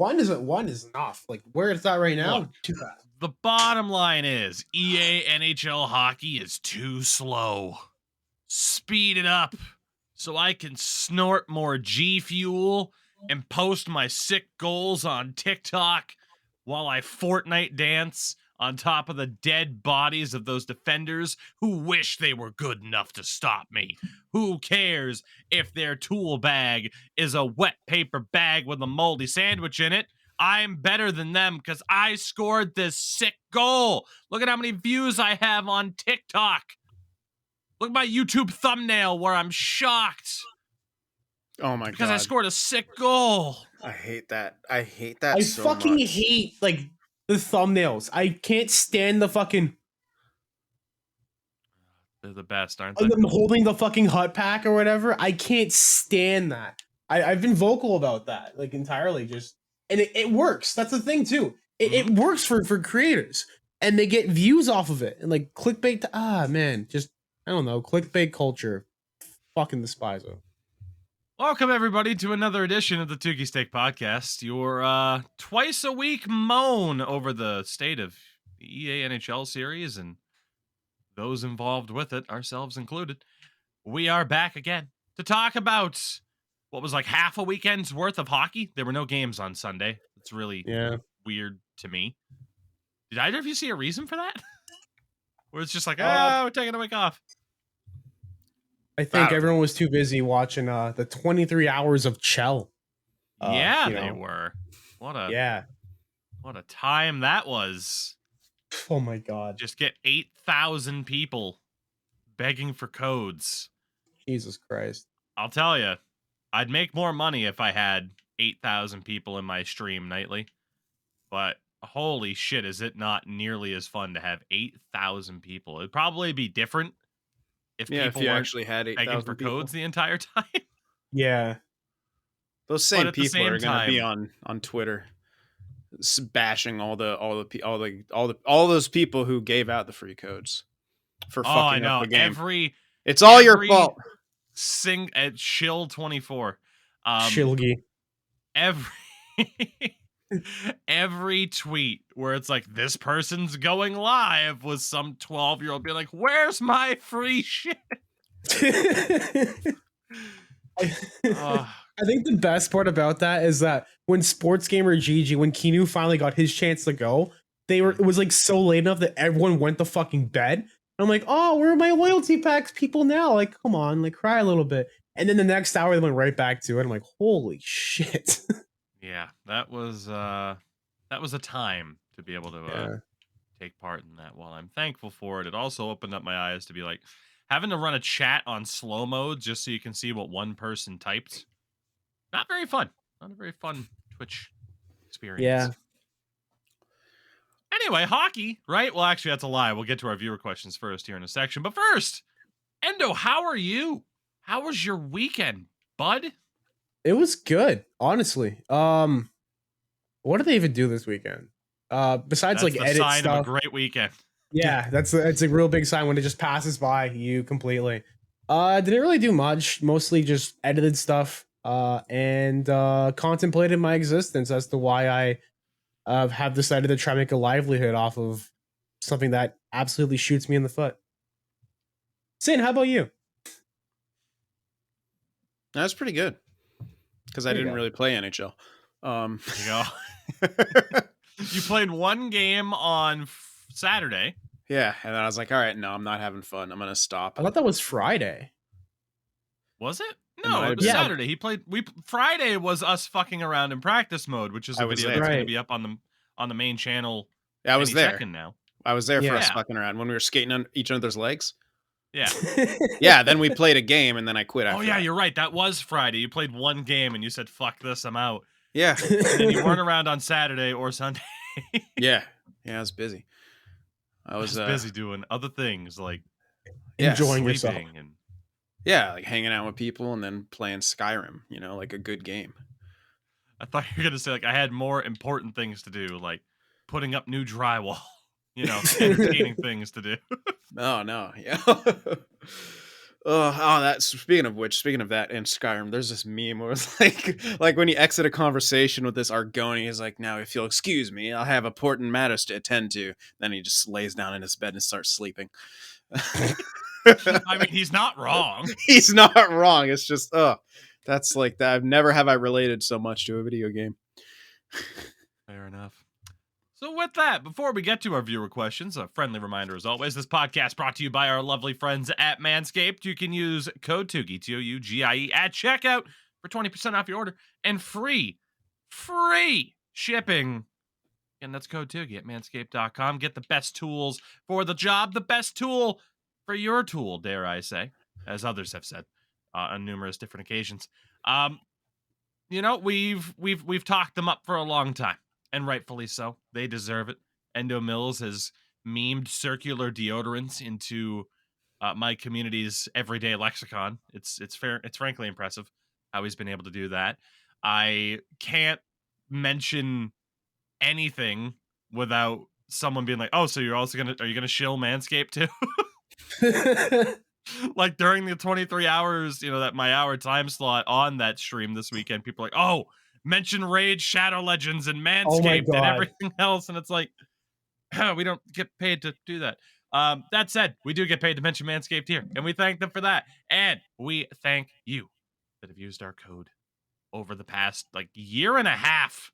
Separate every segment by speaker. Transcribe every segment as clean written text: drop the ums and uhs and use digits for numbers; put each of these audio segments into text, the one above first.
Speaker 1: One is enough. Like where it's at right now,
Speaker 2: Look,
Speaker 1: too fast.
Speaker 2: the bottom line is EA NHL hockey is too slow. Speed it up so I can snort more G Fuel and post my sick goals on TikTok while I Fortnite dance on top of the dead bodies of those defenders who wish they were good enough to stop me. Who cares if their tool bag is a wet paper bag with a moldy sandwich in it? I'm better than them because I scored this sick goal. Look at how many views I have on TikTok. Look at my YouTube thumbnail where I'm shocked.
Speaker 3: Oh my god.
Speaker 2: Because I scored a sick goal.
Speaker 3: I hate that. I hate that
Speaker 1: I
Speaker 3: so
Speaker 1: fucking
Speaker 3: much.
Speaker 1: hate like the thumbnails. I can't stand the fucking
Speaker 2: They're the best, aren't they?
Speaker 1: them holding the fucking hut pack or whatever. I can't stand that. I've been vocal about that, like entirely. Just and it works. That's the thing too. It works for creators, and they get views off of it. And like clickbait. Man, just I don't know. Clickbait culture. Fucking despise it.
Speaker 2: Welcome, everybody, to another edition of the Tougie Steak Podcast, your twice-a-week moan over the state of the EA NHL series and those involved with it, ourselves included. We are back again to talk about what was like half a weekend's worth of hockey. There were no games on Sunday. It's really weird to me. Did either of you see a reason for that? Where it's just like, we're taking a week off.
Speaker 1: I think everyone was too busy watching the 23 hours of Chell.
Speaker 2: They were. What a time that was.
Speaker 1: Oh my god.
Speaker 2: Just get 8,000 people begging for codes.
Speaker 1: Jesus Christ.
Speaker 2: I'll tell you, I'd make more money if I had 8,000 people in my stream nightly. But holy shit, is it not nearly as fun to have 8,000 people? It'd probably be different if people
Speaker 3: you actually had 8,000
Speaker 2: for
Speaker 3: people.
Speaker 2: codes the entire time.
Speaker 1: Yeah.
Speaker 3: Those same people are going to be on Twitter bashing all those people who gave out the free codes for fucking up the game. It's all your fault.
Speaker 2: At Shill 24.
Speaker 1: Shilgy.
Speaker 2: Every tweet where it's like, this person's going live was some 12-year-old being like, where's my free shit?
Speaker 1: I think the best part about that is that when Sports Gamer GG, when Keanu finally got his chance to go, it was like so late enough that everyone went to fucking bed. And I'm like, oh, where are my loyalty packs people now? Like, come on, like cry a little bit. And then the next hour they went right back to it. I'm like, holy shit.
Speaker 2: Yeah, that was a time to be able to take part in that. While I'm thankful for it, it also opened up my eyes to be like, having to run a chat on slow mode just so you can see what one person typed. Not very fun. Not a very fun Twitch experience.
Speaker 1: Yeah.
Speaker 2: Anyway, hockey, right? Well, actually, that's a lie. We'll get to our viewer questions first here in a section. But first, Endo, how are you? How was your weekend, bud?
Speaker 1: It was good, honestly. What did they even do this weekend? Besides
Speaker 2: that's
Speaker 1: like
Speaker 2: the
Speaker 1: edit
Speaker 2: sign
Speaker 1: stuff.
Speaker 2: of a great weekend.
Speaker 1: Yeah, it's a real big sign when it just passes by you completely. Didn't really do much. Mostly just edited stuff. And contemplated my existence as to why I have decided to try to make a livelihood off of something that absolutely shoots me in the foot. Sin, how about you?
Speaker 3: That's pretty good. Because I didn't really play NHL.
Speaker 2: There you go. You played one game on Saturday.
Speaker 3: Yeah, and then I was like, all right, no, I'm not having fun. I'm going to stop.
Speaker 1: I thought that was Friday.
Speaker 2: Was it? No, it was Saturday. Friday was us fucking around in practice mode, which is a video that's going to be up on the main channel.
Speaker 3: I was there.
Speaker 2: Now.
Speaker 3: I was there for us fucking around when we were skating on each other's legs.
Speaker 2: Yeah.
Speaker 3: Yeah, then we played a game and then I quit after that.
Speaker 2: You're right. That was Friday. You played one game and you said, fuck this, I'm out.
Speaker 3: Yeah.
Speaker 2: And then you weren't around on Saturday or Sunday.
Speaker 3: Yeah, I was busy. I was
Speaker 2: busy doing other things like
Speaker 1: enjoying yourself.
Speaker 2: And
Speaker 3: like hanging out with people and then playing Skyrim, like a good game.
Speaker 2: I thought you were going to say like I had more important things to do, like putting up new drywall. Entertaining things to do.
Speaker 3: No, yeah. That's speaking of that, in Skyrim, there's this meme where it's like when you exit a conversation with this Argonian, he's like, "Now, if you'll excuse me, I'll have important matters to attend to." Then he just lays down in his bed and starts sleeping.
Speaker 2: I mean, he's not wrong.
Speaker 3: He's not wrong. It's just, that's like that. I've never have I related so much to a video game.
Speaker 2: Fair enough. So with that, before we get to our viewer questions, a friendly reminder as always, this podcast brought to you by our lovely friends at Manscaped. You can use code Tougie, Tougie, at checkout for 20% off your order and free shipping. And that's code Tougie at manscaped.com. Get the best tools for the job, the best tool for your tool, dare I say, as others have said on numerous different occasions. We've talked them up for a long time. And rightfully so. They deserve it. Endo Mills has memed circular deodorants into my community's everyday lexicon. It's frankly impressive how he's been able to do that. I can't mention anything without someone being like, "Oh, so are you gonna shill Manscaped too?" Like during the 23 hours, that my hour time slot on that stream this weekend, people are like, "Oh, mention Raid, Shadow Legends, and Manscaped and everything else," and it's like, we don't get paid to do that. That said, we do get paid to mention Manscaped here, and we thank them for that. And we thank you that have used our code over the past year and a half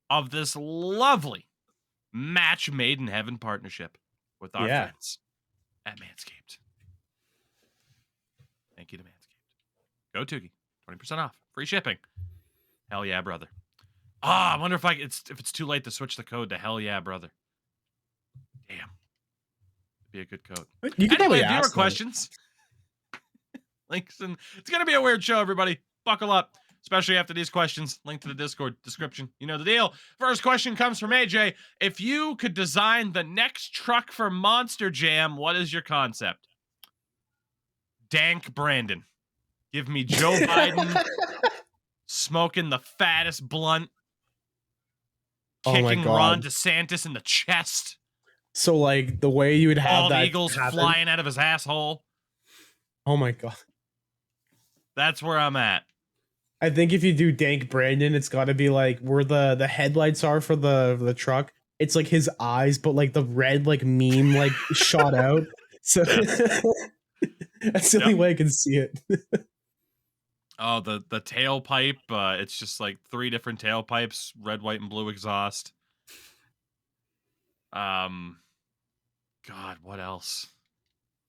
Speaker 2: of this lovely match made in heaven partnership with our friends at Manscaped. Thank you to Manscaped. Go Tougie, 20% off, free shipping. Hell yeah, brother. I wonder if it's too late to switch the code to hell yeah, brother. Damn. It'd be a good code.
Speaker 1: You can probably ask
Speaker 2: viewer questions. Links and it's gonna be a weird show, everybody. Buckle up. Especially after these questions. Link to the Discord description. You know the deal. First question comes from AJ. If you could design the next truck for Monster Jam, what is your concept? Dank Brandon. Give me Joe Biden smoking the fattest blunt, kicking Ron DeSantis in the chest.
Speaker 1: So the way you would have
Speaker 2: all
Speaker 1: that
Speaker 2: eagles flying out of his asshole.
Speaker 1: Oh my god.
Speaker 2: That's where I'm at.
Speaker 1: I think if you do Dank Brandon, it's got to be where the headlights are for the truck. It's his eyes, but the red meme shot out. So that's the only way I can see it.
Speaker 2: Oh, the tailpipe. It's just 3 different tailpipes, red, white, and blue exhaust. God, what else?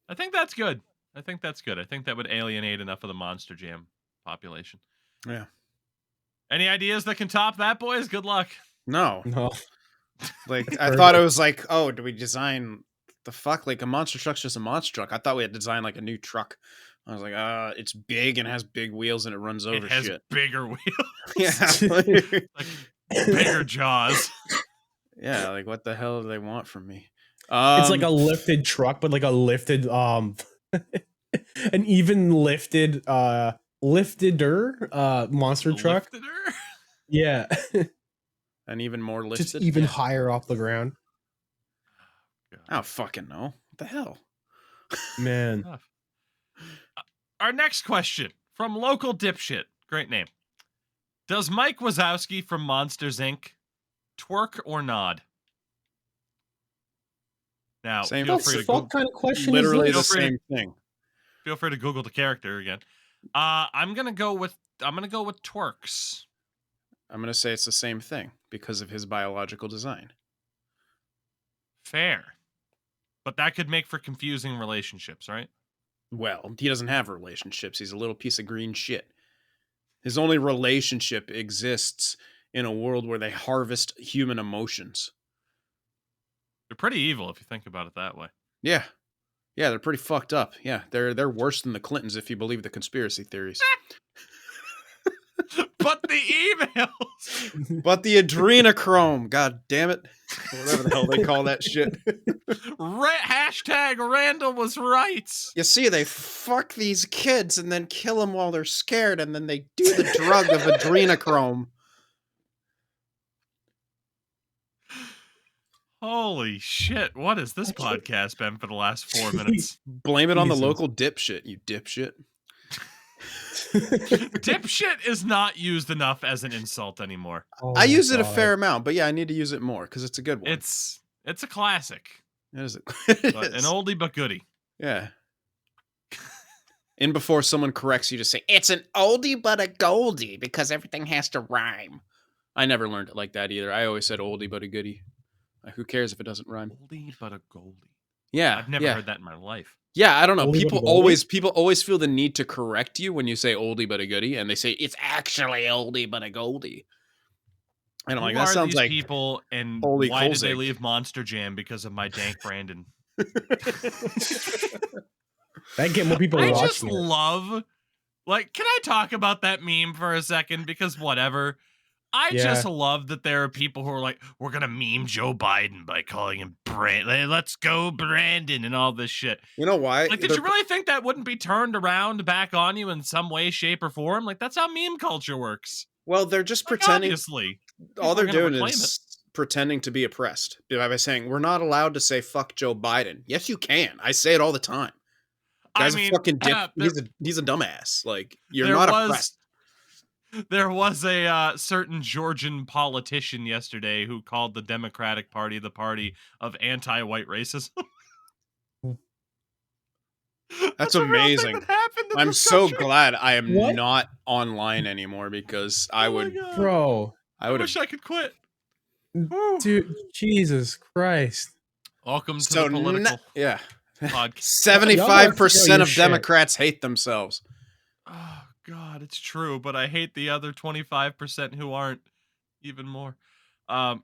Speaker 2: I think that's good. I think that would alienate enough of the Monster Jam population.
Speaker 3: Yeah.
Speaker 2: Any ideas that can top that, boys? Good luck.
Speaker 3: No. I thought it was oh, do we design the fuck? A monster truck's just a monster truck. I thought we had to design a new truck. I was like, it's big and has big wheels and it runs over shit. It has
Speaker 2: bigger wheels.
Speaker 3: Yeah.
Speaker 2: Bigger jaws.
Speaker 3: Yeah, what the hell do they want from me?
Speaker 1: It's a lifted truck, but a lifted an even lifted lifteder monster truck.
Speaker 2: Lifteder?
Speaker 1: Yeah.
Speaker 3: And even more lifted.
Speaker 1: Just even higher off the ground.
Speaker 3: I don't fucking know. What the hell?
Speaker 1: Man.
Speaker 2: Our next question from local dipshit. Great name. Does Mike Wazowski from Monsters Inc. twerk or nod? Now, feel free to
Speaker 1: what kind of question
Speaker 3: literally
Speaker 1: is this?
Speaker 3: the same thing.
Speaker 2: Feel free to Google the character again. I'm gonna go with twerks.
Speaker 3: I'm gonna say it's the same thing because of his biological design.
Speaker 2: Fair, but that could make for confusing relationships, right?
Speaker 3: Well, he doesn't have relationships. He's a little piece of green shit. His only relationship exists in a world where they harvest human emotions.
Speaker 2: They're pretty evil if you think about it that way.
Speaker 3: Yeah. Yeah, they're pretty fucked up. Yeah, they're worse than the Clintons if you believe the conspiracy theories.
Speaker 2: But the emails.
Speaker 3: But the adrenochrome. God damn it. Whatever the hell they call that shit.
Speaker 2: Hashtag Randall was right.
Speaker 3: You see, they fuck these kids and then kill them while they're scared, and then they do the drug of adrenochrome.
Speaker 2: Holy shit. What has this podcast been for the last 4 minutes?
Speaker 3: Blame it on the local dipshit, you dipshit.
Speaker 2: Dipshit is not used enough as an insult anymore.
Speaker 3: I use it a fair amount, but yeah, I need to use it more because it's a good one.
Speaker 2: It's a classic.
Speaker 3: It is.
Speaker 2: An oldie but goodie.
Speaker 3: Yeah. And before someone corrects you, to say it's an oldie but a goldie because everything has to rhyme. I never learned it like that either. I always said oldie but a goodie. Who cares if it doesn't rhyme?
Speaker 2: Oldie but a goldie.
Speaker 3: Yeah,
Speaker 2: I've never heard that in my life.
Speaker 3: Yeah, I don't know.
Speaker 1: Oldie
Speaker 3: People always feel the need to correct you when you say oldie but a goodie, and they say it's actually oldie but a goldie. And I'm like, that sounds like
Speaker 2: people, and
Speaker 3: Holy
Speaker 2: why did
Speaker 3: Colzig.
Speaker 2: they leave Monster Jam because of my dank Brandon?
Speaker 1: That get more people
Speaker 2: I
Speaker 1: watching.
Speaker 2: just love, like, can I talk about that meme for a second? Because whatever. I just love that there are people who are like, we're going to meme Joe Biden by calling him Brandon. Let's go, Brandon, and all this shit.
Speaker 3: You know why?
Speaker 2: Like, did you really think that wouldn't be turned around back on you in some way, shape, or form? Like, that's how meme culture works.
Speaker 3: Well, they're just
Speaker 2: like,
Speaker 3: pretending.
Speaker 2: Obviously.
Speaker 3: All they're doing is pretending to be oppressed by saying, we're not allowed to say fuck Joe Biden. Yes, you can. I say it all the time. Guy's a fucking dip. He's a dumbass. Like, you're not oppressed.
Speaker 2: There was a certain Georgian politician yesterday who called the Democratic Party the party of anti-white racism.
Speaker 3: That's amazing. I'm so glad I am not online anymore because I would,
Speaker 1: bro.
Speaker 2: I wish I could quit.
Speaker 1: Dude, Jesus Christ.
Speaker 2: Welcome to the political podcast.
Speaker 3: 75% of Democrats hate themselves.
Speaker 2: Oh, God, it's true, but I hate the other 25% who aren't even more. God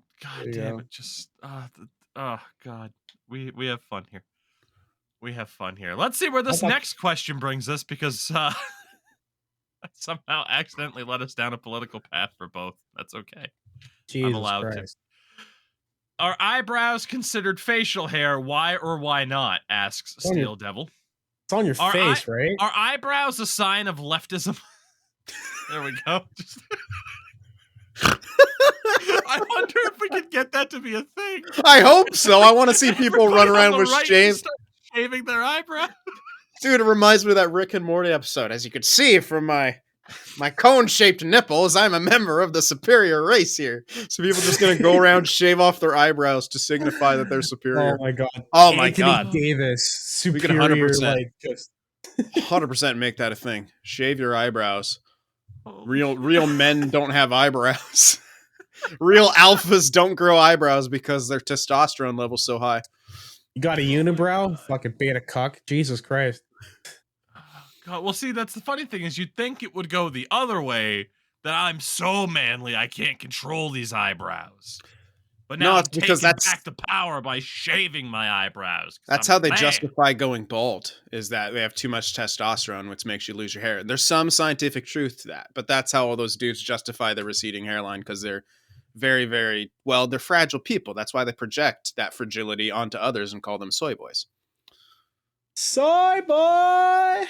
Speaker 2: damn it. Just, God. We have fun here. We have fun here. Let's see where this next question brings us, because I somehow accidentally led us down a political path for both. That's okay.
Speaker 1: Jesus
Speaker 2: I'm allowed
Speaker 1: Christ.
Speaker 2: to. Are eyebrows considered facial hair? Why or why not? Asks Steel Devil.
Speaker 1: It's on your face, right?
Speaker 2: Are eyebrows a sign of leftism? There we go. I wonder if we could get that to be a thing.
Speaker 3: I hope so. I want to see people run around with
Speaker 2: shaving their eyebrows.
Speaker 3: Dude, it reminds me of that Rick and Morty episode. As you can see from my cone-shaped nipples, I'm a member of the superior race here. So people just going to go around, shave off their eyebrows to signify that they're superior.
Speaker 1: Oh my God.
Speaker 3: Oh my God.
Speaker 1: Davis, superior.
Speaker 3: We can 100%,
Speaker 1: like, just
Speaker 3: 100% make that a thing. Shave your eyebrows. Real men don't have eyebrows. Real alphas don't grow eyebrows because their testosterone level's so high.
Speaker 1: You got a unibrow? Fucking beta cuck. Jesus Christ.
Speaker 2: God, well, see, that's the funny thing is you'd think it would go the other way, that I'm so manly I can't control these eyebrows. But now I'm taking back the power by shaving my eyebrows.
Speaker 3: That's how they justify going bald, is that they have too much testosterone, which makes you lose your hair. There's some scientific truth to that, but that's how all those dudes justify their receding hairline, because they're very, very, well, they're fragile people. That's why they project that fragility onto others and call them soy boys.
Speaker 1: Soy boy!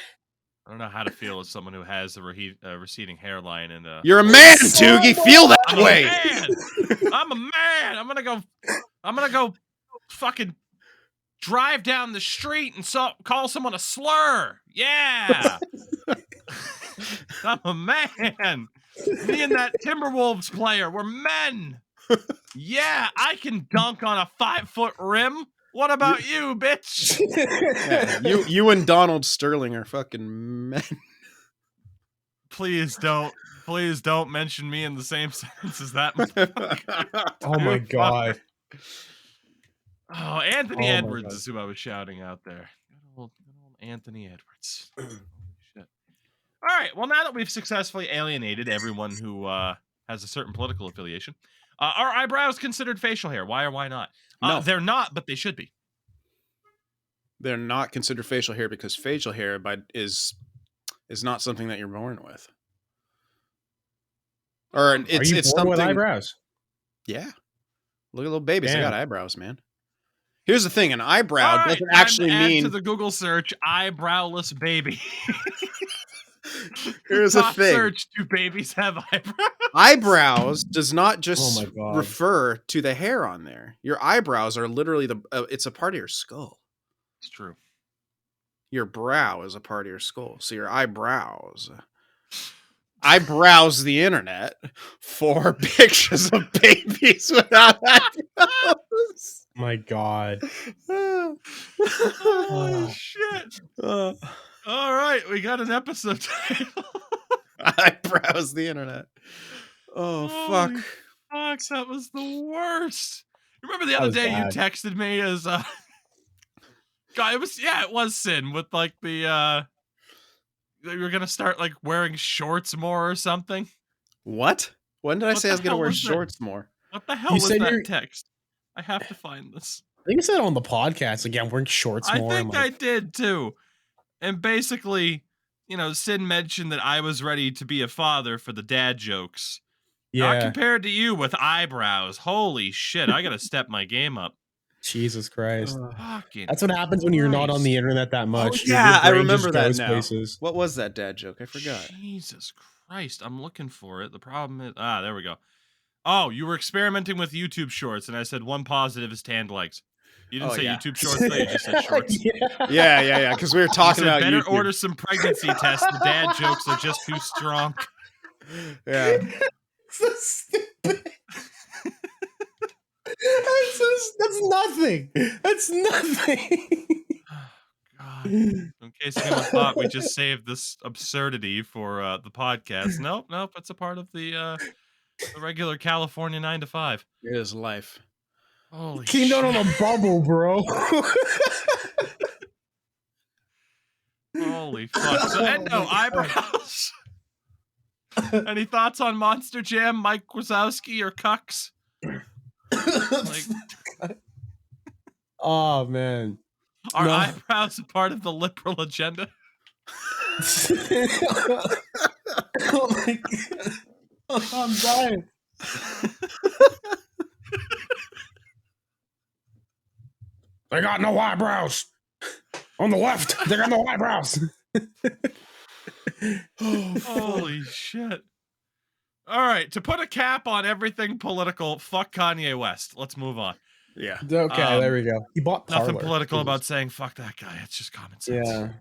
Speaker 2: I don't know how to feel as someone who has a receding hairline. And
Speaker 3: you're a man, Tougie. Feel that way.
Speaker 2: I'm a man. I'm gonna go fucking drive down the street and call someone a slur. Yeah. I'm a man. Me and that Timberwolves player, we're men. Yeah, I can dunk on a 5-foot rim. What about you, bitch?
Speaker 3: Yeah, you and Donald Sterling are fucking men.
Speaker 2: Please don't mention me in the same sentence as that.
Speaker 1: Oh my God.
Speaker 2: Oh, Anthony Edwards is who I was shouting out there. Good old Anthony Edwards. Holy shit. All right. Well, now that we've successfully alienated everyone who has a certain political affiliation, are eyebrows considered facial hair? Why or why not? No. They're not, but they should be.
Speaker 3: They're not considered facial hair because facial hair is not something that you're born with. Or it's something
Speaker 1: with eyebrows.
Speaker 3: Yeah. Look at little babies. Damn. They got eyebrows, man. Here's the thing: an eyebrow doesn't actually mean
Speaker 2: to the Google search eyebrowless baby.
Speaker 3: Here's a thing.
Speaker 2: Search, do babies have eyebrows?
Speaker 3: Eyebrows does not just refer to the hair on there. Your eyebrows are literally it's a part of your skull.
Speaker 2: It's true.
Speaker 3: Your brow is a part of your skull. So your eyebrows. I browse the internet for pictures of babies without eyebrows.
Speaker 1: My God.
Speaker 2: Oh, shit. All right, we got an episode title.
Speaker 3: I browse the internet. Oh, fuck.
Speaker 2: Fuck, that was the worst. Remember the other day you texted me as God, it was Sin with like the you were gonna start like wearing shorts more or something.
Speaker 3: What? When did I say I was gonna wear shorts more?
Speaker 2: What the hell was that text? I have to find this.
Speaker 1: I think you said on the podcast again, wearing shorts more.
Speaker 2: I think I did too. And basically, Sin mentioned that I was ready to be a father for the dad jokes. Yeah. Not compared to you with eyebrows. Holy shit, I gotta step my game up.
Speaker 1: Jesus Christ. That's what happens when you're not on the internet that much.
Speaker 3: Oh, yeah, I remember that now. Places. What was that dad joke? I forgot.
Speaker 2: Jesus Christ, I'm looking for it. The problem is... there we go. Oh, you were experimenting with YouTube shorts, and I said one positive is tanned legs. You didn't say YouTube shorts, though. You just said shorts.
Speaker 3: Yeah, because we were talking about
Speaker 2: better
Speaker 3: YouTube.
Speaker 2: Order some pregnancy tests. The dad jokes are just too strong.
Speaker 3: Yeah.
Speaker 1: So stupid. That's nothing. That's nothing.
Speaker 2: God. In case anyone thought we just saved this absurdity for the podcast. Nope. It's a part of the regular California 9 to 5.
Speaker 3: It is life.
Speaker 2: Holy
Speaker 1: came down on a bubble, bro.
Speaker 2: Holy fuck. So Endo, eyebrows. Any thoughts on Monster Jam, Mike Wazowski, or Cucks?
Speaker 1: Oh man,
Speaker 2: are eyebrows a part of the liberal agenda?
Speaker 1: Oh my God. I'm dying. They got no eyebrows. On the left, they got no eyebrows.
Speaker 2: Holy shit. All right, to put a cap on everything political, fuck Kanye West. Let's move on.
Speaker 3: Yeah.
Speaker 1: Okay, there we go. He bought Parler.
Speaker 2: Nothing political about saying fuck that guy. It's just common sense.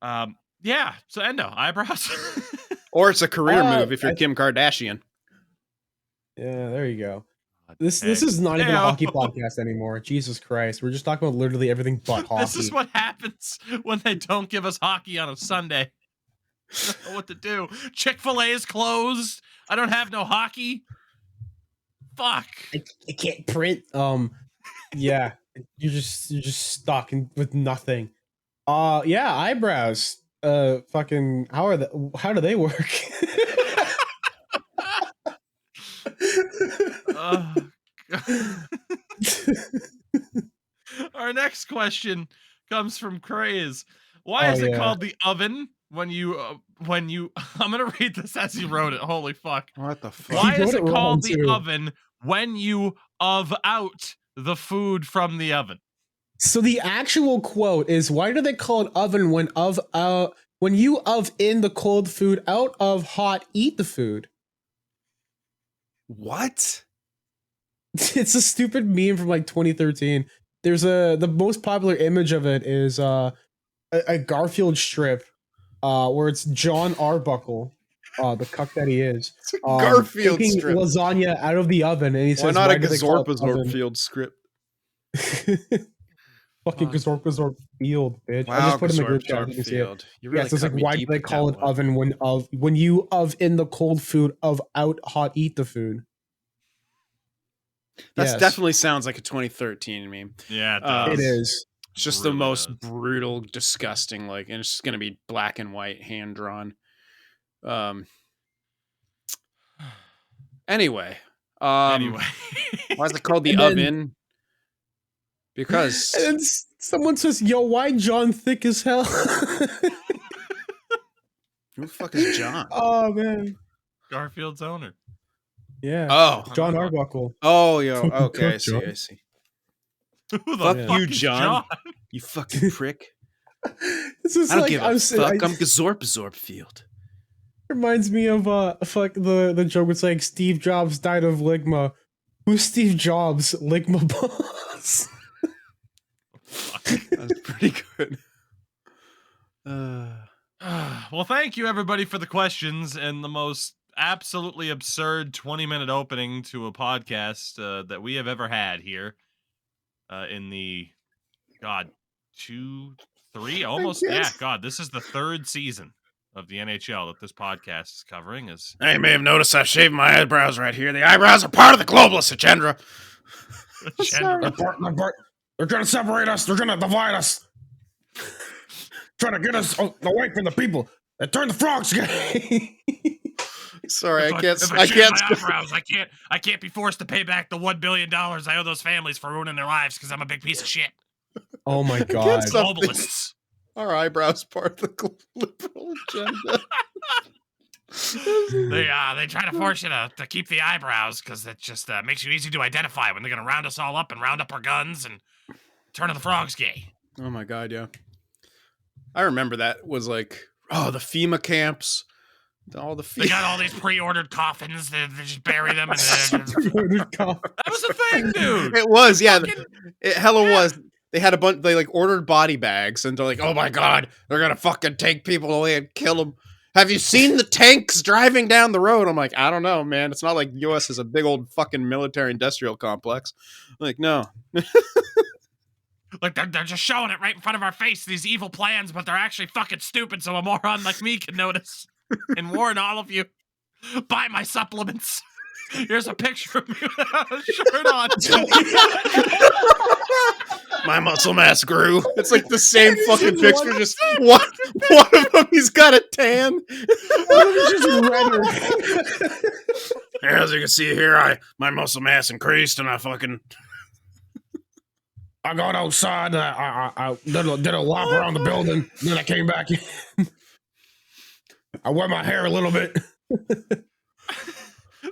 Speaker 1: Yeah.
Speaker 2: Yeah. So Endo, eyebrows.
Speaker 3: Or it's a career move if you're Kim Kardashian.
Speaker 1: Yeah, there you go. This is not even a hockey podcast anymore. Jesus Christ. We're just talking about literally everything but hockey.
Speaker 2: This is what happens when they don't give us hockey on a Sunday. I don't know what to do. Chick-fil-A is closed. I don't have no hockey. Fuck.
Speaker 1: I can't print. Yeah. You're just stuck with nothing. Yeah, eyebrows. Fucking how do they work?
Speaker 2: Oh, our next question comes from Craze. Why is it called the oven when you I'm gonna read this as he wrote it. Holy fuck.
Speaker 3: What the fuck?
Speaker 2: Why is it called the oven when you out the food from the oven?
Speaker 1: So the actual quote is, why do they call it oven when you in the cold food, out of hot eat the food?
Speaker 3: What?
Speaker 1: It's a stupid meme from like 2013. There's the most popular image of it is a Garfield strip where it's John Arbuckle, the cuck that he is.
Speaker 3: It's a Garfield strip.
Speaker 1: Lasagna out of the oven, and he says,
Speaker 3: "Why not a Gazorp Field strip?"
Speaker 1: Fucking Gazorp Field, bitch.
Speaker 3: Wow,
Speaker 1: I just put in the group chat. You can see it.
Speaker 3: Really
Speaker 1: so it's like, why do they call it oven when you in the cold food out hot eat the food?
Speaker 3: That definitely sounds like a 2013 meme.
Speaker 2: Yeah, it does.
Speaker 1: It is.
Speaker 3: It's just the most brutal, disgusting, and it's just going to be black and white, hand drawn. Anyway, why is it called the oven? Because
Speaker 1: and someone says, "Yo, why John thick as hell?"
Speaker 3: Who the fuck is John?
Speaker 1: Oh man,
Speaker 2: Garfield's owner.
Speaker 1: Yeah.
Speaker 3: Oh,
Speaker 1: John Arbuckle.
Speaker 3: Oh, yo. Okay, I see.
Speaker 2: Who the fuck
Speaker 3: you, John. You fucking prick.
Speaker 1: This is
Speaker 3: I don't
Speaker 1: like,
Speaker 3: give a fuck. I'm Gazorp Field.
Speaker 1: Reminds me of fuck the joke. It's like Steve Jobs died of ligma. Who's Steve Jobs? Ligma boss.
Speaker 3: That's pretty good.
Speaker 2: Well, thank you everybody for the questions and the most absolutely absurd 20-minute opening to a podcast that we have ever had here in the 2, 3, almost this is the 3rd season of the NHL that this podcast is covering.
Speaker 3: You may have noticed I've shaved my eyebrows right here. The eyebrows are part of the globalist agenda.
Speaker 1: They're trying to separate us. They're trying to divide us. Trying to get us away from the people. They turn the frogs gay.
Speaker 3: Sorry, I can't.
Speaker 2: I can't be forced to pay back the $1 billion I owe those families for ruining their lives because I'm a big piece of shit.
Speaker 1: Oh my god!
Speaker 2: Globalists.
Speaker 3: Our eyebrows part of the liberal agenda.
Speaker 2: They try to force you to keep the eyebrows because it just makes you easy to identify when they're going to round us all up and round up our guns and turn the frogs gay.
Speaker 3: Oh my god, yeah. I remember that was like, the FEMA camps.
Speaker 2: They got all these pre-ordered coffins. They just bury them. And that was the thing, dude.
Speaker 3: It was, yeah. It hella was. They had a bunch. They like ordered body bags, and they're like, "Oh my god, they're gonna fucking take people away and kill them." Have you seen the tanks driving down the road? I'm like, I don't know, man. It's not like the U.S. is a big old fucking military-industrial complex. I'm like, no.
Speaker 2: Like, they're just showing it right in front of our face, these evil plans, but they're actually fucking stupid, so a moron like me can notice and warn all of you. Buy my supplements. Here's a picture of me without a shirt on.
Speaker 3: My muscle mass grew. It's like the same fucking picture, just one of them, he's got a tan.
Speaker 1: Just redder.
Speaker 3: As you can see here, my muscle mass increased, and
Speaker 1: I got outside and I did a lap around the building. Then I came back in. I wear my hair a little bit.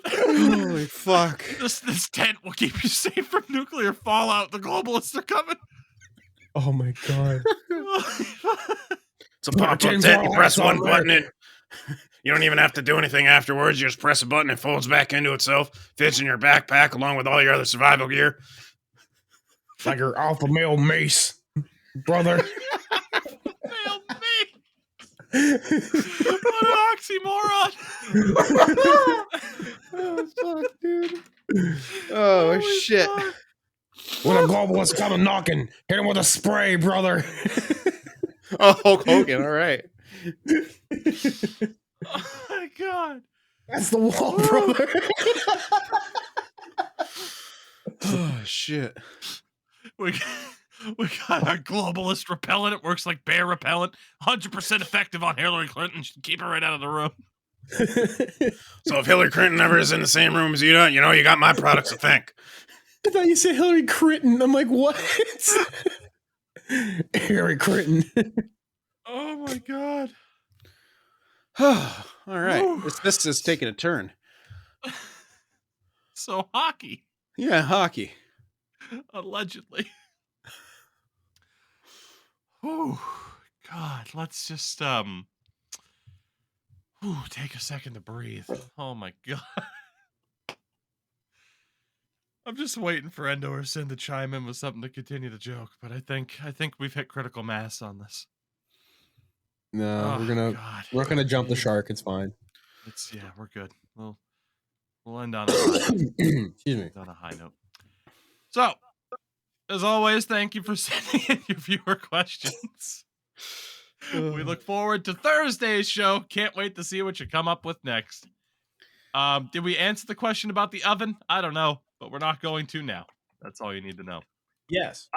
Speaker 3: Holy fuck.
Speaker 2: This tent will keep you safe from nuclear fallout. The globalists are coming.
Speaker 1: Oh my god.
Speaker 3: It's a pop-up tent. You press one button. You don't even have to do anything afterwards. You just press a button. It folds back into itself. Fits in your backpack along with all your other survival gear.
Speaker 1: Like your alpha male mace, brother.
Speaker 2: Male mace. What an oxymoron.
Speaker 3: Oh, fuck, dude. Oh, shit.
Speaker 2: God.
Speaker 1: When a globalist coming knocking, hit him with a spray, brother.
Speaker 3: Oh, Hulk Hogan, all right.
Speaker 2: Oh, my God.
Speaker 1: That's the wall, brother.
Speaker 3: Oh, shit.
Speaker 2: We got our globalist repellent. It works like bear repellent. 100% effective on Hillary Clinton. Should keep her right out of the room.
Speaker 3: So if Hillary Clinton ever is in the same room as you, you got my products to thank.
Speaker 1: I thought you said Hillary Clinton. I'm like, what? Hillary Clinton.
Speaker 2: Oh my god.
Speaker 3: All right. This is taking a turn.
Speaker 2: So hockey.
Speaker 3: Yeah, hockey.
Speaker 2: Allegedly. Oh god, let's just take a second to breathe. Oh my god. I'm just waiting for Endo or Sin to chime in with something to continue the joke, but I think we've hit critical mass on this.
Speaker 1: No, we're gonna jump the shark. It's fine.
Speaker 2: We're good. We'll end on a high note.
Speaker 1: Excuse me.
Speaker 2: On a high note. So, as always, thank you for sending in your viewer questions. We look forward to Thursday's show. Can't wait to see what you come up with next. Did we answer the question about the oven? I don't know, but we're not going to now. That's all you need to know.
Speaker 1: Yes.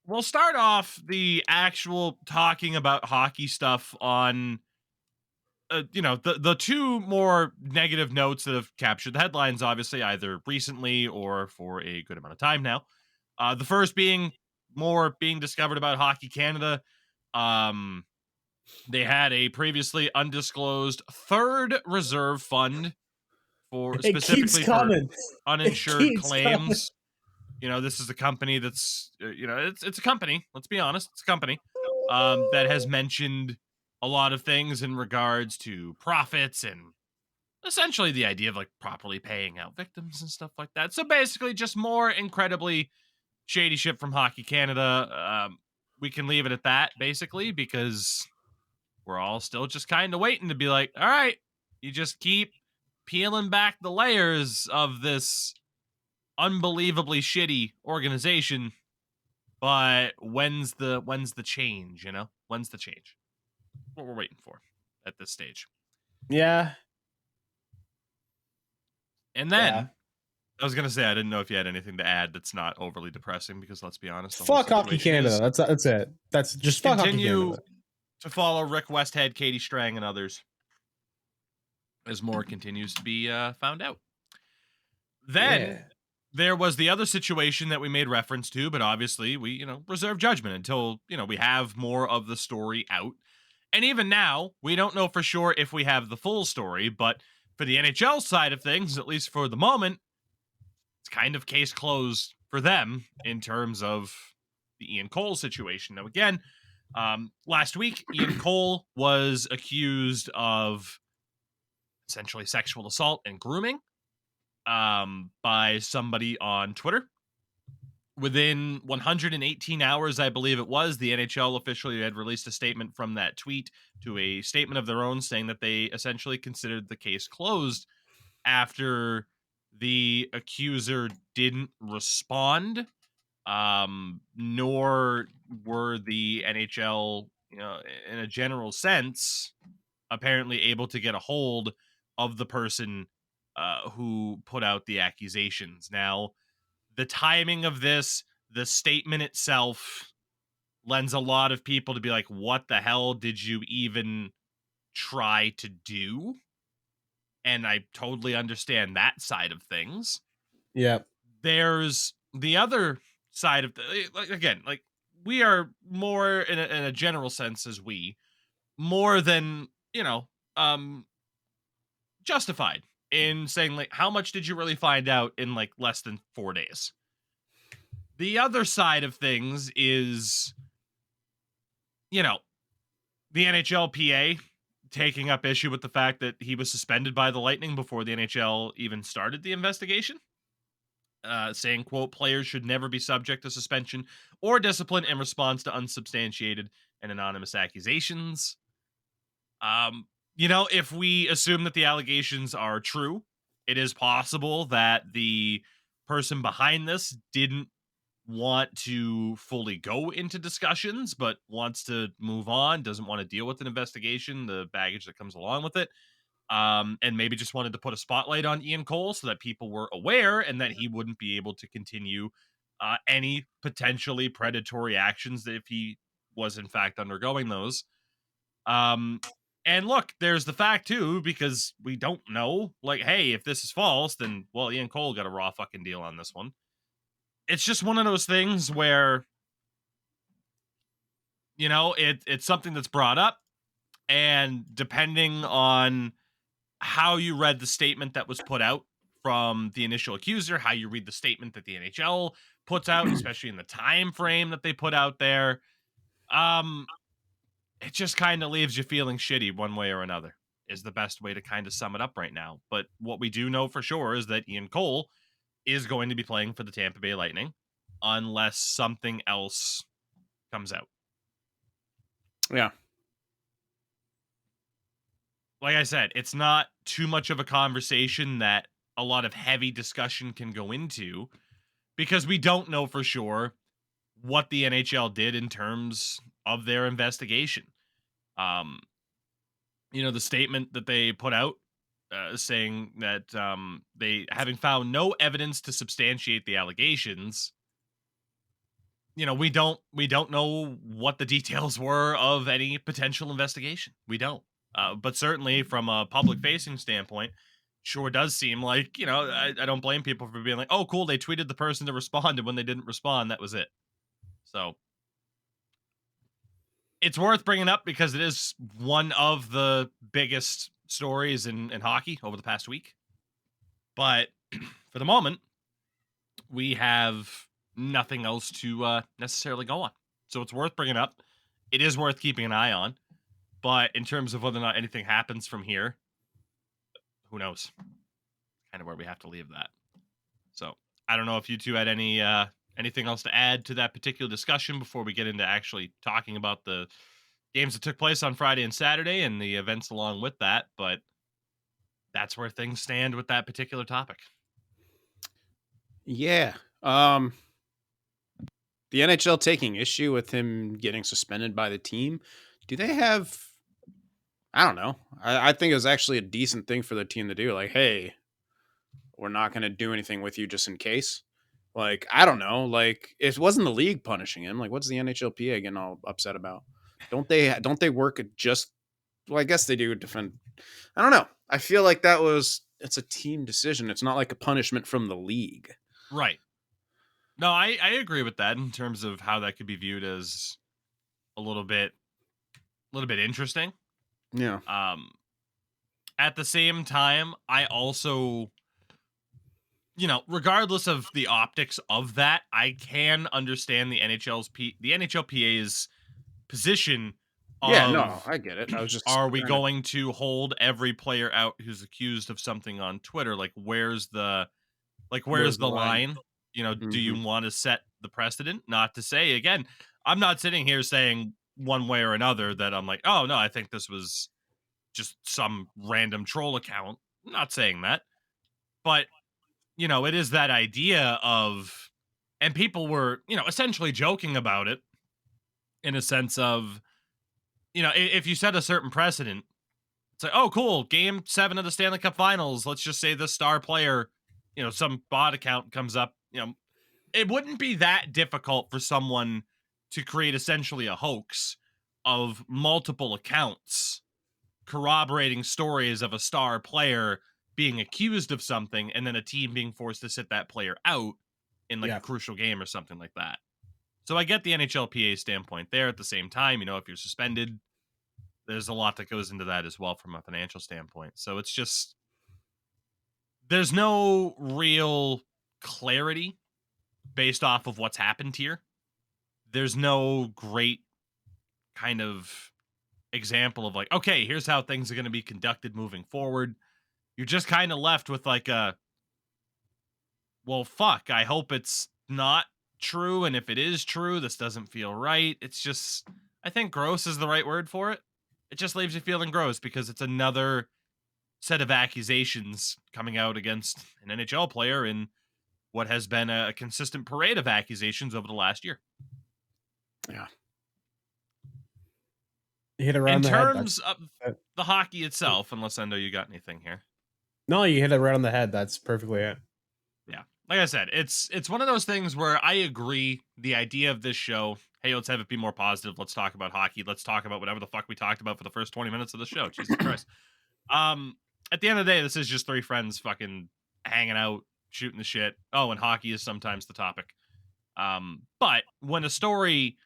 Speaker 2: We'll start off the actual talking about hockey stuff on, the two more negative notes that have captured the headlines, obviously, either recently or for a good amount of time now. The first being more being discovered about Hockey Canada. They had a previously undisclosed third reserve fund for specifically for uninsured claims. Coming. This is a company that's, it's a company. Let's be honest. It's a company. that has mentioned a lot of things in regards to profits and essentially the idea of like properly paying out victims and stuff like that. So basically just more incredibly shady shit from Hockey Canada. We can leave it at that basically because we're all still just kind of waiting to be like, all right, you just keep peeling back the layers of this unbelievably shitty organization. But when's the change, you know? When's the change? What we're waiting for at this stage.
Speaker 1: Yeah.
Speaker 2: And then I was gonna say I didn't know if you had anything to add that's not overly depressing because let's be honest,
Speaker 1: fuck Hockey Canada. That's it. That's just fuck Hockey Canada.
Speaker 2: To follow Rick Westhead, Katie Strang, and others as more continues to be found out. Then there was the other situation that we made reference to, but obviously we reserve judgment until we have more of the story out. And even now, we don't know for sure if we have the full story, but for the NHL side of things, at least for the moment, it's kind of case closed for them in terms of the Ian Cole situation. Now, again, last week, Ian Cole was accused of essentially sexual assault and grooming by somebody on Twitter. Within 118 hours, I believe it was, the NHL officially had released a statement from that tweet to a statement of their own saying that they essentially considered the case closed after the accuser didn't respond, nor were the NHL, in a general sense, apparently able to get a hold of the person who put out the accusations. Now, the timing of this, the statement itself, lends a lot of people to be like, what the hell did you even try to do? And I totally understand that side of things.
Speaker 1: Yeah.
Speaker 2: There's the other side of we are more in a general sense as more than, justified in saying like, how much did you really find out in like less than 4 days? The other side of things is, the NHLPA taking up issue with the fact that he was suspended by the Lightning before the NHL even started the investigation, saying, quote, players should never be subject to suspension or discipline in response to unsubstantiated and anonymous accusations. If we assume that the allegations are true, it is possible that the person behind this didn't want to fully go into discussions, but wants to move on, doesn't want to deal with an investigation, the baggage that comes along with it, and maybe just wanted to put a spotlight on Ian Cole so that people were aware and that he wouldn't be able to continue any potentially predatory actions if he was in fact undergoing those. And look, there's the fact too, because we don't know, like, hey, if this is false, then, well, Ian Cole got a raw fucking deal on this one. It's just one of those things where, it's something that's brought up, and depending on how you read the statement that was put out from the initial accuser, how you read the statement that the NHL puts out, especially in the time frame that they put out there, it just kind of leaves you feeling shitty one way or another, is the best way to kind of sum it up right now. But what we do know for sure is that Ian Cole is going to be playing for the Tampa Bay Lightning unless something else comes out.
Speaker 3: Yeah.
Speaker 2: Like I said, it's not too much of a conversation that a lot of heavy discussion can go into because we don't know for sure what the NHL did in terms of their investigation. The statement that they put out saying that they, having found no evidence to substantiate the allegations, we don't know what the details were of any potential investigation. We don't. But certainly from a public facing standpoint, sure does seem like, I don't blame people for being like, oh, cool, they tweeted the person to respond, and when they didn't respond, that was it. So it's worth bringing up because it is one of the biggest stories in hockey over the past week. But for the moment, we have nothing else to necessarily go on. So it's worth bringing up. it is worth keeping an eye on. But in terms of whether or not anything happens from here, who knows? Kind of where we have to leave that. So I don't know if you two had anything else to add to that particular discussion before we get into actually talking about the games that took place on Friday and Saturday and the events along with that. But that's where things stand with that particular topic.
Speaker 3: Yeah. The NHL taking issue with him getting suspended by the team. Do they have, I don't know. I think it was actually a decent thing for the team to do. Like, hey, we're not going to do anything with you just in case. Like, I don't know. Like, it wasn't the league punishing him. Like, what's the NHLPA getting all upset about? Don't they work at just, well, I guess they do defend. I don't know. I feel like it's a team decision. It's not like a punishment from the league.
Speaker 2: Right. No, I agree with that in terms of how that could be viewed as a little bit interesting.
Speaker 3: Yeah.
Speaker 2: At the same time, I also, regardless of the optics of that, I can understand the NHLPA's position.
Speaker 3: Yeah, no, I get it. I was just,
Speaker 2: are we going to hold every player out who's accused of something on Twitter? Like, where's the line? Do you want to set the precedent? Not to say, again, I'm not sitting here saying one way or another that I'm like, oh no, I think this was just some random troll account. I'm not saying that, but it is that idea of, and people were, essentially joking about it in a sense of, if you set a certain precedent, it's like, oh, cool, Game 7 of the Stanley Cup Finals. Let's just say the star player, some bot account comes up. It wouldn't be that difficult for someone to create essentially a hoax of multiple accounts corroborating stories of a star player being accused of something, and then a team being forced to sit that player out in a crucial game or something like that. So I get the NHLPA standpoint there. At the same time, if you're suspended, there's a lot that goes into that as well from a financial standpoint. So it's just, there's no real clarity based off of what's happened here. There's no great kind of example of like, okay, here's how things are going to be conducted moving forward. You're just kind of left with like well, fuck, I hope it's not true. And if it is true, this doesn't feel right. It's just, I think gross is the right word for it. It just leaves you feeling gross because it's another set of accusations coming out against an NHL player in what has been a consistent parade of accusations over the last year.
Speaker 3: Yeah.
Speaker 1: You hit it right on the head. In terms
Speaker 2: of the hockey itself, unless Endo, you got anything here?
Speaker 1: No, you hit it right on the head. That's perfectly it.
Speaker 2: Yeah. Like I said, it's one of those things where I agree the idea of this show, hey, let's have it be more positive. Let's talk about hockey. Let's talk about whatever the fuck we talked about for the first 20 minutes of the show. Jesus Christ. At the end of the day, this is just three friends fucking hanging out, shooting the shit. Oh, and hockey is sometimes the topic. But when a story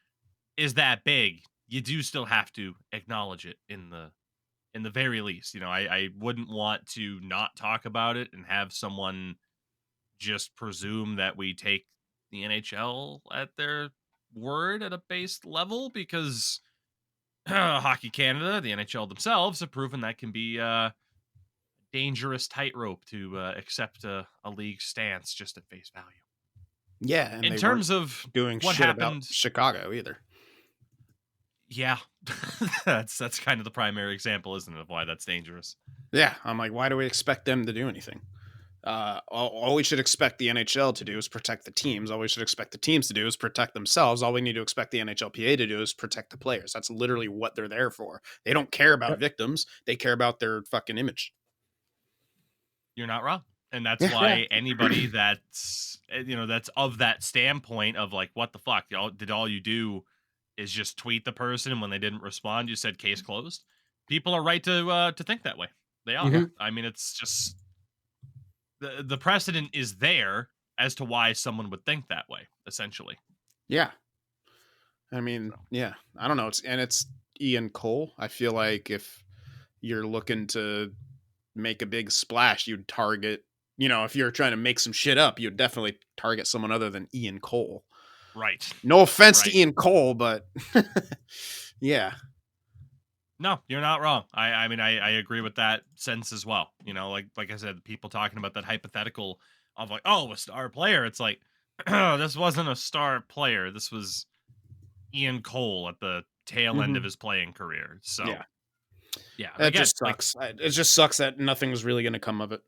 Speaker 2: is that big, you do still have to acknowledge it in the very least. I wouldn't want to not talk about it and have someone just presume that we take the NHL at their word at a base level, because Hockey Canada, the NHL themselves, have proven that can be a dangerous tightrope to accept a league stance just at face value.
Speaker 3: Yeah, and
Speaker 2: in terms of
Speaker 3: doing
Speaker 2: what
Speaker 3: shit
Speaker 2: happened,
Speaker 3: about Chicago either.
Speaker 2: Yeah, that's kind of the primary example, isn't it, of why that's dangerous?
Speaker 3: Yeah, I'm like, why do we expect them to do anything? All we should expect the NHL to do is protect the teams. All we should expect the teams to do is protect themselves. All we need to expect the NHLPA to do is protect the players. That's literally what they're there for. They don't care about victims. They care about their fucking image.
Speaker 2: You're not wrong. And that's why anybody that's, that's of that standpoint of like, what the fuck? Did all you do is just tweet the person, and when they didn't respond, you said case closed? People are right to think that way. They are. Mm-hmm. I mean, it's just the precedent is there as to why someone would think that way, essentially.
Speaker 3: Yeah. I mean, yeah. I don't know. It's Ian Cole. I feel like if you're looking to make a big splash, you'd target, if you're trying to make some shit up, you'd definitely target someone other than Ian Cole.
Speaker 2: Right.
Speaker 3: No offense to Ian Cole, but yeah.
Speaker 2: No, you're not wrong. I mean, I agree with that sense as well. You know, like I said, people talking about that hypothetical of like, oh, a star player. It's like, this wasn't a star player. This was Ian Cole at the tail end of his playing career. So yeah,
Speaker 3: that just sucks. It just sucks that nothing was really going to come of it.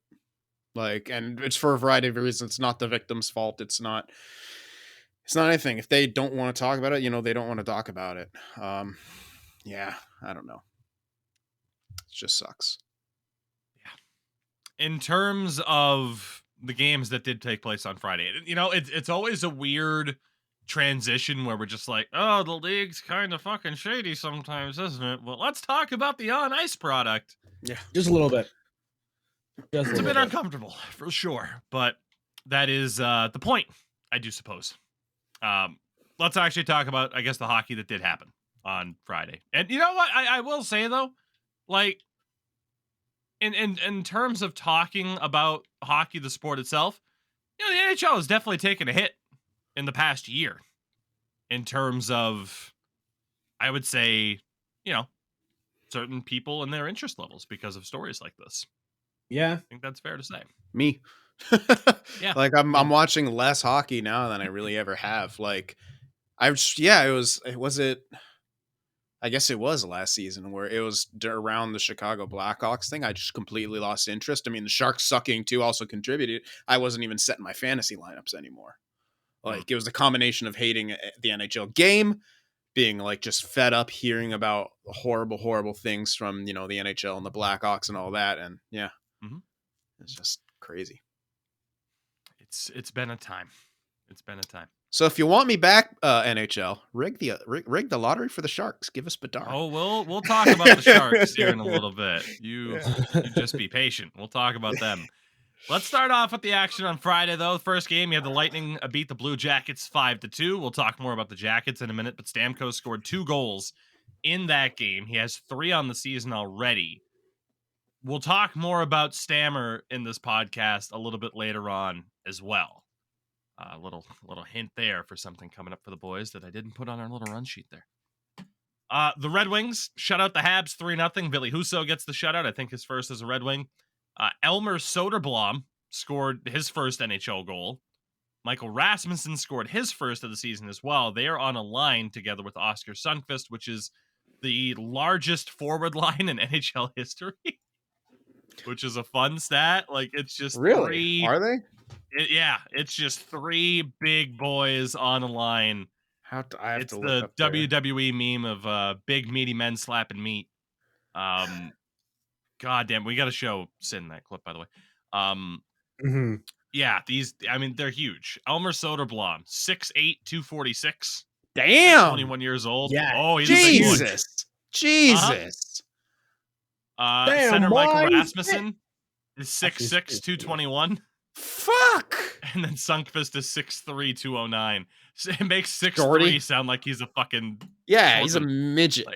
Speaker 3: Like, and it's for a variety of reasons. It's not the victim's fault. It's not anything. If they don't want to talk about it, you know, they don't want to talk about it. Yeah, I don't know. It just sucks.
Speaker 2: Yeah. In terms of the games that did take place on Friday, you know, it's always a weird transition where we're just like, oh, the league's kind of fucking shady sometimes, isn't it? Well, let's talk about the on ice product.
Speaker 1: Yeah, just a little bit.
Speaker 2: It's a bit uncomfortable for sure, but that is the point, I do suppose. Let's actually talk about, I guess, the hockey that did happen on Friday. And you know what? I will say though, like in terms of talking about hockey, the sport itself, you know, the NHL has definitely taken a hit in the past year in terms of, I would say, you know, certain people and their interest levels because of stories like this.
Speaker 1: Yeah,
Speaker 2: I think that's fair to say.
Speaker 3: Me.
Speaker 2: Yeah.
Speaker 3: Like I'm watching less hockey now than I really ever have. Like I guess it was last season where it was around the Chicago Blackhawks thing. I just completely lost interest. I mean, the Sharks sucking too also contributed. I wasn't even setting my fantasy lineups anymore. Like it was a combination of hating the NHL game, being like just fed up hearing about horrible, horrible things from, you know, the NHL and the Blackhawks and all that. And yeah, it's just crazy.
Speaker 2: It's been a time. It's been a time.
Speaker 3: So if you want me back, NHL, rig the lottery for the Sharks. Give us Bedard.
Speaker 2: Oh, we'll talk about the Sharks here in a little bit. You just be patient. We'll talk about them. Let's start off with the action on Friday, though. The first game, you had the Lightning beat the Blue Jackets 5-2. We'll talk more about the Jackets in a minute, but Stamkos scored 2 goals in that game. He has 3 on the season already. We'll talk more about Stammer in this podcast a little bit later on as well. A little hint there for something coming up for the boys that I didn't put on our little run sheet there. The Red Wings shut out the Habs 3-0. Billy Husso gets the shutout. I think his first as a Red Wing. Elmer Soderblom scored his first NHL goal. Michael Rasmussen scored his first of the season as well. They are on a line together with Oscar Sundqvist, which is the largest forward line in NHL history, which is a fun stat. Like, it's just
Speaker 3: really?
Speaker 2: 3.
Speaker 3: Are they?
Speaker 2: It's just 3 big boys on a line.
Speaker 3: It's
Speaker 2: the WWE meme of big meaty men slapping meat. God damn, we got to show Sin that clip, by the way. Yeah, they're huge. Elmer Soderblom, 6'8", 246.
Speaker 3: Damn.
Speaker 2: 21 years old.
Speaker 1: Yeah.
Speaker 2: Oh, he's
Speaker 3: Jesus.
Speaker 2: a big boy.
Speaker 3: Jesus.
Speaker 2: Damn, Center Michael Rasmussen is 6'6", 221.
Speaker 3: Fuck.
Speaker 2: And then Sundqvist is 6'3", 209. So it makes 6'3" sound like he's a fucking...
Speaker 3: Yeah, he's a midget.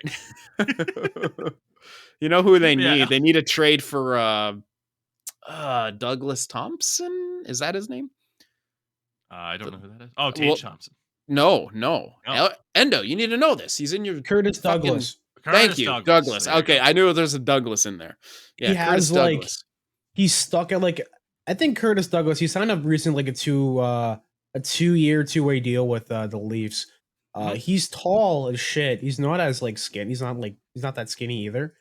Speaker 3: You know who they need? Yeah. They need a trade for Douglas Thompson. Is that his name?
Speaker 2: I don't know who that is. Oh, Tage Thompson.
Speaker 3: No. Endo, you need to know this. He's in your
Speaker 1: Curtis Douglas.
Speaker 3: Thank you, Douglas. Okay, I knew there's a Douglas in there. Yeah,
Speaker 1: he has Douglas. He's stuck at I think Curtis Douglas. He signed up recently a 2-year 2-way deal with the Leafs. He's tall as shit. He's not as skinny. He's not that skinny either.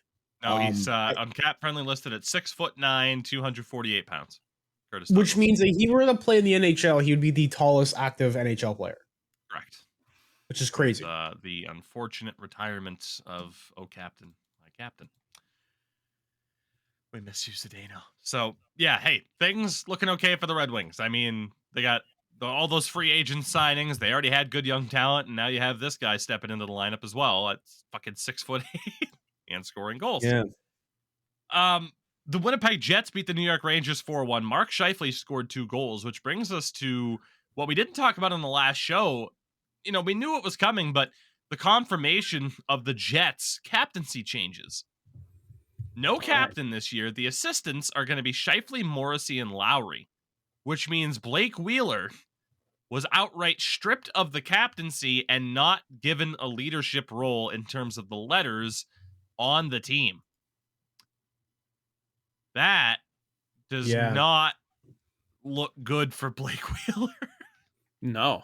Speaker 2: No, he's on Cap Friendly listed at 6'9", 248 pounds. Curtis
Speaker 1: Douglas. Which means that if he were to play in the NHL, he would be the tallest active NHL player.
Speaker 2: Correct.
Speaker 1: Which is crazy.
Speaker 2: The unfortunate retirement of Captain, my captain. We miss you, Zdeno. So, yeah, hey, things looking okay for the Red Wings. I mean, they got all those free agent signings. They already had good young talent, and now you have this guy stepping into the lineup as well. That's fucking 6'8" and scoring goals.
Speaker 1: Yeah.
Speaker 2: The Winnipeg Jets beat the New York Rangers 4-1. Mark Scheifele scored 2 goals, which brings us to what we didn't talk about in the last show. You know, we knew it was coming, but the confirmation of the Jets' captaincy changes. No captain this year. The assistants are going to be Scheifele, Morrissey, and Lowry, which means Blake Wheeler was outright stripped of the captaincy and not given a leadership role in terms of the letters on the team. That does not look good for Blake Wheeler.
Speaker 3: No.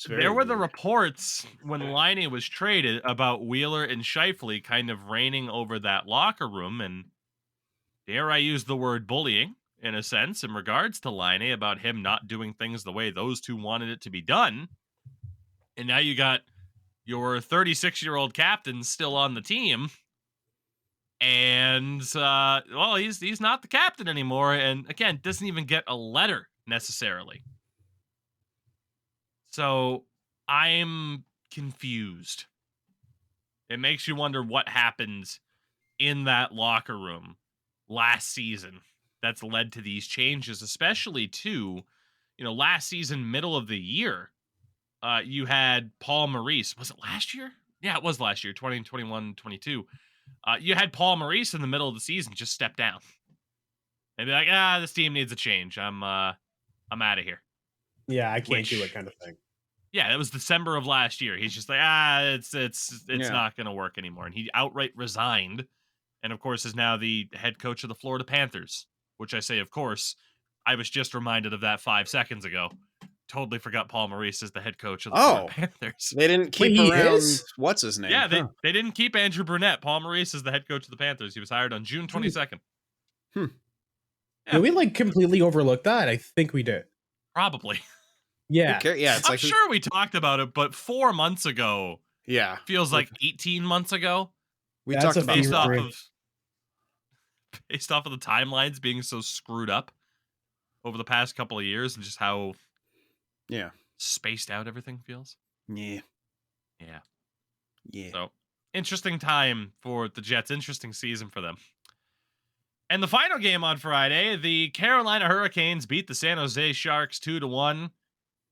Speaker 2: There were the reports when Laine was traded about Wheeler and Scheifele kind of reigning over that locker room, and dare I use the word bullying, in a sense, in regards to Laine, about him not doing things the way those two wanted it to be done. And now you got your 36-year-old captain still on the team, and well, he's not the captain anymore, and again, doesn't even get a letter necessarily. So I'm confused. It makes you wonder what happened in that locker room last season that's led to these changes, especially to, last season, middle of the year, you had Paul Maurice. Was it last year? Yeah, it was last year, 2021-22. You had Paul Maurice in the middle of the season just step down and be like, this team needs a change. I'm out of here.
Speaker 1: Yeah, I can't do it kind of thing.
Speaker 2: Yeah, that was December of last year. He's just like, it's not going to work anymore. And he outright resigned. And of course is now the head coach of the Florida Panthers, which I say, of course, I was just reminded of that 5 seconds ago. Totally forgot Paul Maurice is the head coach of the Florida Panthers.
Speaker 3: They didn't keep around. What's his name?
Speaker 2: Yeah, they didn't keep Andrew Brunette. Paul Maurice is the head coach of the Panthers. He was hired on June 22nd.
Speaker 1: Yeah. Did we completely overlook that? I think we did.
Speaker 2: Probably.
Speaker 1: Yeah.
Speaker 3: It's
Speaker 2: I'm sure we talked about it, but 4 months ago.
Speaker 3: Yeah.
Speaker 2: Feels like 18 months ago.
Speaker 3: We talked about
Speaker 2: based off of the timelines being so screwed up over the past couple of years and just how spaced out everything feels.
Speaker 3: Yeah.
Speaker 2: So interesting time for the Jets. Interesting season for them. And the final game on Friday, the Carolina Hurricanes beat the San Jose Sharks 2-1. It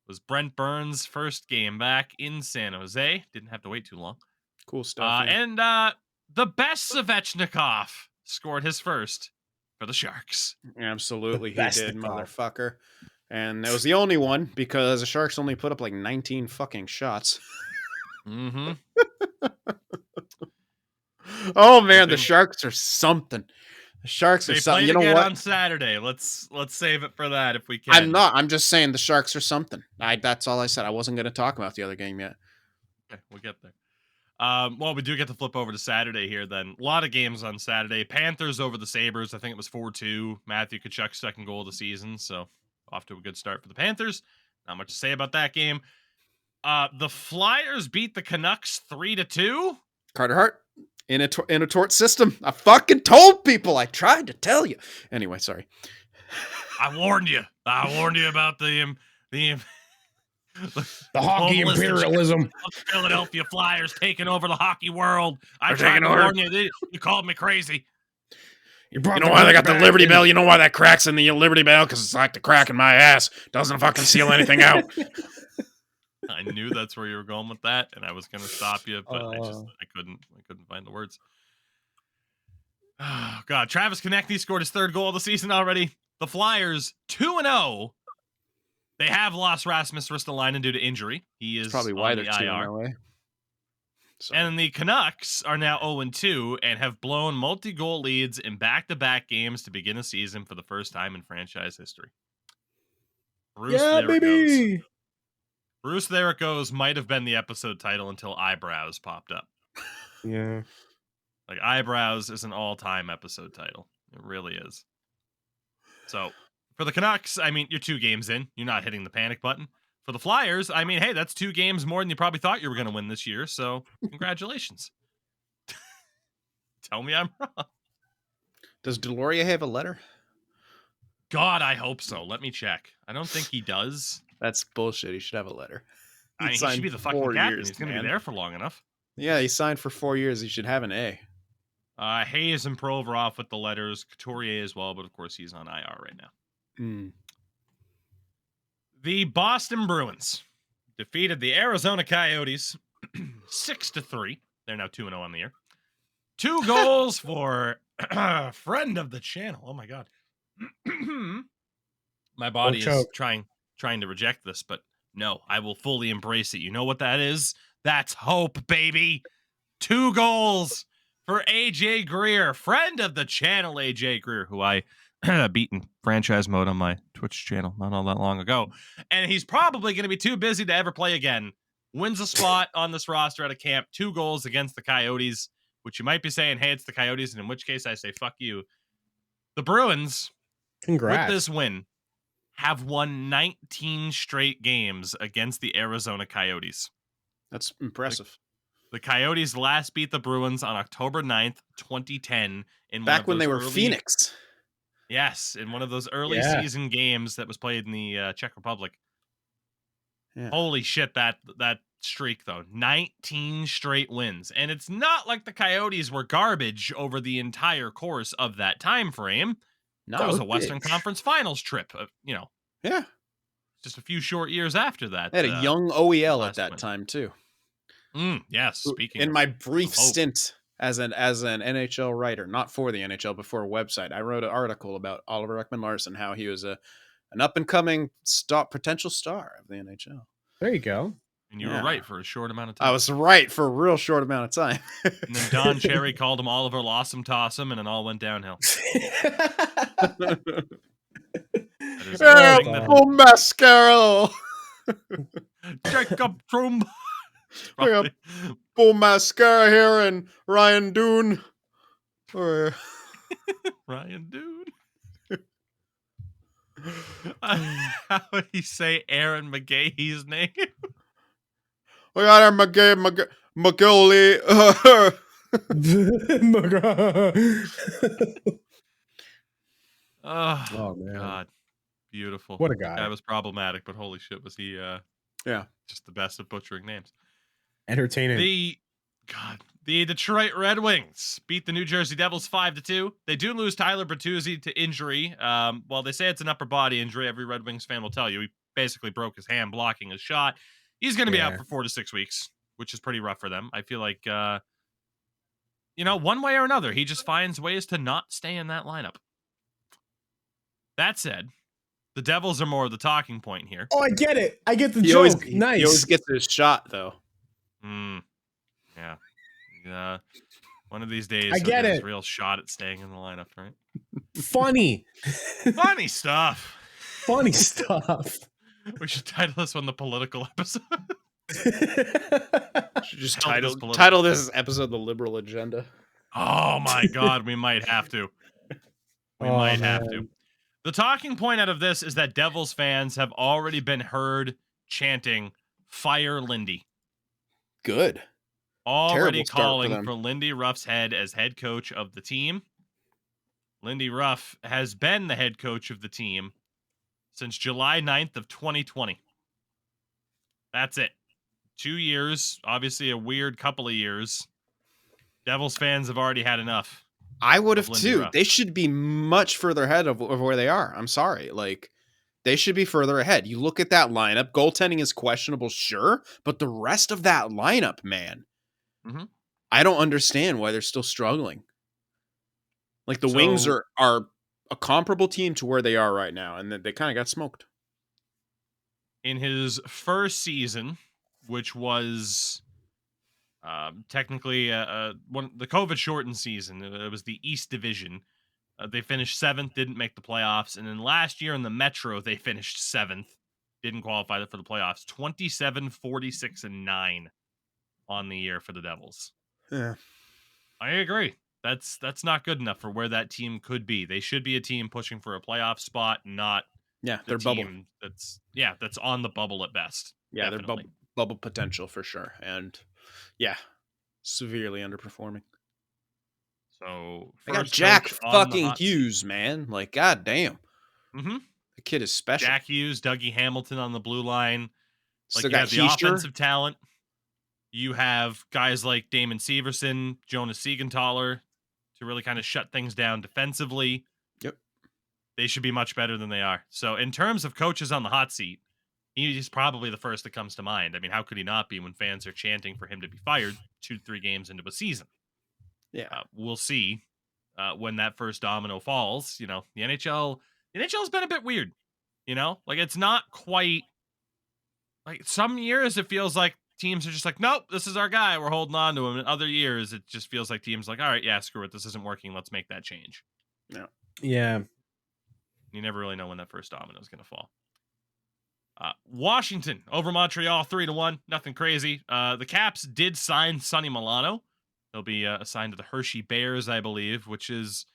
Speaker 2: was Brent Burns' first game back in San Jose. Didn't have to wait too long.
Speaker 3: Cool stuff.
Speaker 2: And the best Svechnikov scored his first for the Sharks.
Speaker 3: Absolutely, he did, motherfucker. And that was the only one because the Sharks only put up like 19 fucking shots.
Speaker 2: Mm-hmm.
Speaker 3: Oh man, the Sharks are something. The Sharks are something. You know what?
Speaker 2: On Saturday. Let's save it for that if we can.
Speaker 3: I'm not. I'm just saying the Sharks are something. That's all I said. I wasn't going to talk about the other game yet.
Speaker 2: Okay, we'll get there. Well, we do get to flip over to Saturday here then. A lot of games on Saturday. Panthers over the Sabres. I think it was 4-2. Matthew Tkachuk's second goal of the season, so off to a good start for the Panthers. Not much to say about that game. The Flyers beat the Canucks 3-2.
Speaker 3: Carter Hart in a tort system. I fucking told people. I tried to tell you. Anyway, sorry.
Speaker 2: I warned you. About the
Speaker 1: hockey imperialism.
Speaker 2: Philadelphia Flyers taking over the hockey world. I tried to warn you. You called me crazy.
Speaker 3: You know why they got the Liberty Bell? You know why that cracks in the Liberty Bell? Because it's like the crack in my ass. Doesn't fucking seal anything out.
Speaker 2: I knew that's where you were going with that, and I was going to stop you, but I couldn't find the words. Oh, God. Travis Konecny scored his third goal of the season already. The Flyers 2-0. They have lost Rasmus Ristolainen due to injury. He is
Speaker 3: probably why they're
Speaker 2: IR.
Speaker 3: 2-0.
Speaker 2: And the Canucks are now 0-2 and have blown multi-goal leads in back-to-back games to begin a season for the first time in franchise history. Bruce, baby! Bruce, there it goes, might have been the episode title until Eyebrows popped up.
Speaker 1: Yeah.
Speaker 2: Like, Eyebrows is an all-time episode title. It really is. So, for the Canucks, I mean, you're 2 games in. You're not hitting the panic button. For the Flyers, I mean, hey, that's 2 games more than you probably thought you were going to win this year, so congratulations. Tell me I'm wrong.
Speaker 3: Does Deloria have a letter?
Speaker 2: God, I hope so. Let me check. I don't think he does.
Speaker 3: That's bullshit. He should have a letter.
Speaker 2: He should be the fucking captain. He's going to be there for long enough.
Speaker 3: Yeah, he signed for 4 years. He should have an A.
Speaker 2: Hayes and Provorov with the letters. Couturier as well, but of course he's on IR right now. The Boston Bruins defeated the Arizona Coyotes 6-3. They're now 2-0 on the year. 2 goals for friend of the channel. Oh my God. My body is trying trying to reject this, but no, I will fully embrace it. You know what that is? That's hope, baby. 2 goals for AJ Greer, friend of the channel, AJ Greer, who I beat in franchise mode on my Twitch channel not all that long ago. And he's probably going to be too busy to ever play again. Wins a spot on this roster at a camp, 2 goals against the Coyotes, which you might be saying, hey, it's the Coyotes, and in which case I say, fuck you. The Bruins,
Speaker 1: congrats,
Speaker 2: with this win, have won 19 straight games against the Arizona Coyotes.
Speaker 3: That's impressive.
Speaker 2: The Coyotes last beat the Bruins on October 9th, 2010.
Speaker 3: Back when they were Phoenix.
Speaker 2: Yes, in one of those early season games that was played in the Czech Republic. Yeah. Holy shit, that streak, though. 19 straight wins. And it's not like the Coyotes were garbage over the entire course of that time frame. No, that was a Western Conference Finals trip,
Speaker 3: Yeah.
Speaker 2: Just a few short years after that.
Speaker 3: They had a young OEL at that time, too.
Speaker 2: Yes, speaking
Speaker 3: in my brief stint as an NHL writer, not for the NHL, but for a website, I wrote an article about Oliver Ekman-Larsson, how he was an up-and-coming potential star of the NHL.
Speaker 1: There you go.
Speaker 2: And you were right for a short amount of time.
Speaker 3: I was right for a real short amount of time.
Speaker 2: And then Don Cherry called him Oliver Lossum Tossum, and it all went downhill.
Speaker 3: Oh, mascara!
Speaker 2: Jacob Trumb.
Speaker 3: I got Bull Mascara here and Ryan Doon.
Speaker 2: Ryan Doon. How would he say Aaron McGahee's name?
Speaker 3: We got our McGooley.
Speaker 2: Oh man. God. Beautiful.
Speaker 1: What a guy.
Speaker 2: That was problematic, but holy shit, was he just the best at butchering names.
Speaker 1: Entertaining.
Speaker 2: The Detroit Red Wings beat the New Jersey Devils 5-2. They do lose Tyler Bertuzzi to injury. While they say it's an upper body injury, every Red Wings fan will tell you he basically broke his hand blocking his shot. He's going to be out for 4 to 6 weeks, which is pretty rough for them. I feel like, one way or another, he just finds ways to not stay in that lineup. That said, the Devils are more of the talking point here.
Speaker 1: Oh, I get it. I get the joke. Nice.
Speaker 3: He always gets his shot, though.
Speaker 2: Yeah. One of these days,
Speaker 1: I get it.
Speaker 2: A real shot at staying in the lineup, right?
Speaker 1: Funny.
Speaker 2: Funny stuff.
Speaker 1: Funny stuff.
Speaker 2: We should title this one the political episode.
Speaker 3: Should just title this episode the liberal agenda.
Speaker 2: Oh my God, we might have to. We might have to. The talking point out of this is that Devils fans have already been heard chanting, "Fire Lindy."
Speaker 3: Good.
Speaker 2: Already calling for Lindy Ruff's head as head coach of the team. Lindy Ruff has been the head coach of the team since July 9th of 2020. That's it. 2 years, obviously a weird couple of years. Devils fans have already had enough.
Speaker 3: I would have too. Ruff. They should be much further ahead of where they are. I'm sorry. They should be further ahead. You look at that lineup. Goaltending is questionable, sure, but the rest of that lineup, man, I don't understand why they're still struggling. The Wings are a comparable team to where they are right now, and they kind of got smoked.
Speaker 2: In his first season, which was technically the COVID shortened season, it was the East Division. They finished 7th, didn't make the playoffs, and then last year in the Metro, they finished 7th, didn't qualify for the playoffs. 27, 46, and 9 on the year for the Devils.
Speaker 3: Yeah,
Speaker 2: I agree. That's not good enough for where that team could be. They should be a team pushing for a playoff spot, not
Speaker 3: their bubble.
Speaker 2: That's on the bubble at best.
Speaker 3: Yeah, definitely. Their bubble potential for sure, and severely underperforming.
Speaker 2: So
Speaker 3: I got Jack fucking Hughes, man. Goddamn. The kid is special.
Speaker 2: Jack Hughes, Dougie Hamilton on the blue line. You have the offensive talent. You have guys like Damon Severson, Jonas Siegenthaler to really kind of shut things down defensively.
Speaker 3: Yep.
Speaker 2: They should be much better than they are. So in terms of coaches on the hot seat, he's probably the first that comes to mind. I mean, how could he not be when fans are chanting for him to be fired 2-3 games into a season?
Speaker 3: Yeah.
Speaker 2: We'll see when that first domino falls. The NHL has been a bit weird. You know, like it's not quite like some years it feels like teams are just like, nope, this is our guy. We're holding on to him. And other years it just feels like teams like, all right, yeah, screw it. This isn't working. Let's make that change.
Speaker 1: Yeah.
Speaker 2: You never really know when that first domino is going to fall. Washington over Montreal 3-1. Nothing crazy. The Caps did sign Sonny Milano. He'll be assigned to the Hershey Bears, I believe, which is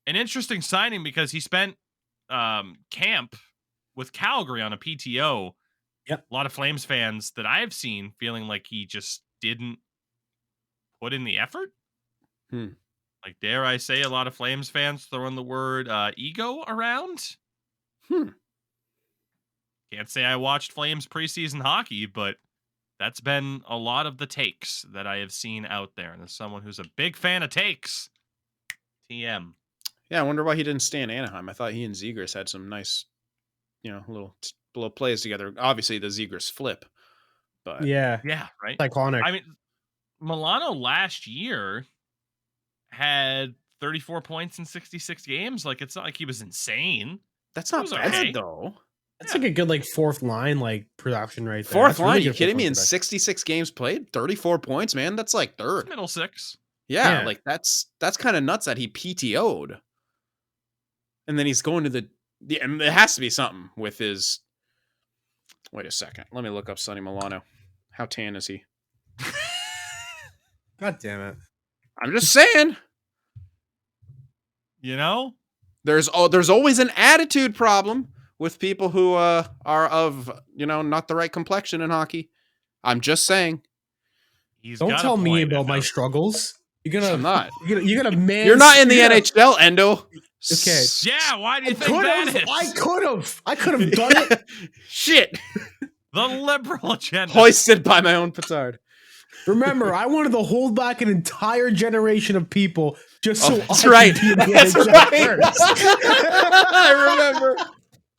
Speaker 2: an interesting signing because he spent camp with Calgary on a PTO.
Speaker 1: Yep.
Speaker 2: A lot of Flames fans that I've seen feeling like he just didn't put in the effort. Like, dare I say, a lot of Flames fans throwing the word ego around. Can't say I watched Flames preseason hockey, but that's been a lot of the takes that I have seen out there. And as someone who's a big fan of takes, TM.
Speaker 3: Yeah, I wonder why he didn't stay in Anaheim. I thought he and Zegras had some nice, little plays together. Obviously, the Zegras flip, but
Speaker 1: yeah,
Speaker 2: right.
Speaker 1: Iconic.
Speaker 2: I mean, Milano last year had 34 points in 66 games. Like, it's not like he was insane.
Speaker 3: That's not bad though.
Speaker 1: That's like a good fourth line production right there.
Speaker 3: Fourth line? Really, you kidding me? In 66 games played, 34 points, man. That's like third.
Speaker 2: It's middle six.
Speaker 3: Yeah, like that's kind of nuts that he PTO'd. And then he's going to and it has to be something with his. Wait a second. Let me look up Sonny Milano. How tan is he?
Speaker 1: God damn it.
Speaker 3: I'm just saying. There's always an attitude problem with people who are of, not the right complexion in hockey. I'm just saying.
Speaker 1: Don't tell me about my struggles.
Speaker 3: I'm not.
Speaker 1: You're gonna man.
Speaker 3: You're not in the NHL, Endo.
Speaker 2: Okay. Yeah, why do you think that is?
Speaker 1: I could have done it.
Speaker 3: Shit.
Speaker 2: The liberal agenda.
Speaker 3: Hoisted by my own petard.
Speaker 1: Remember, I wanted to hold back an entire generation of people just so
Speaker 3: that's right. That's right. I remember.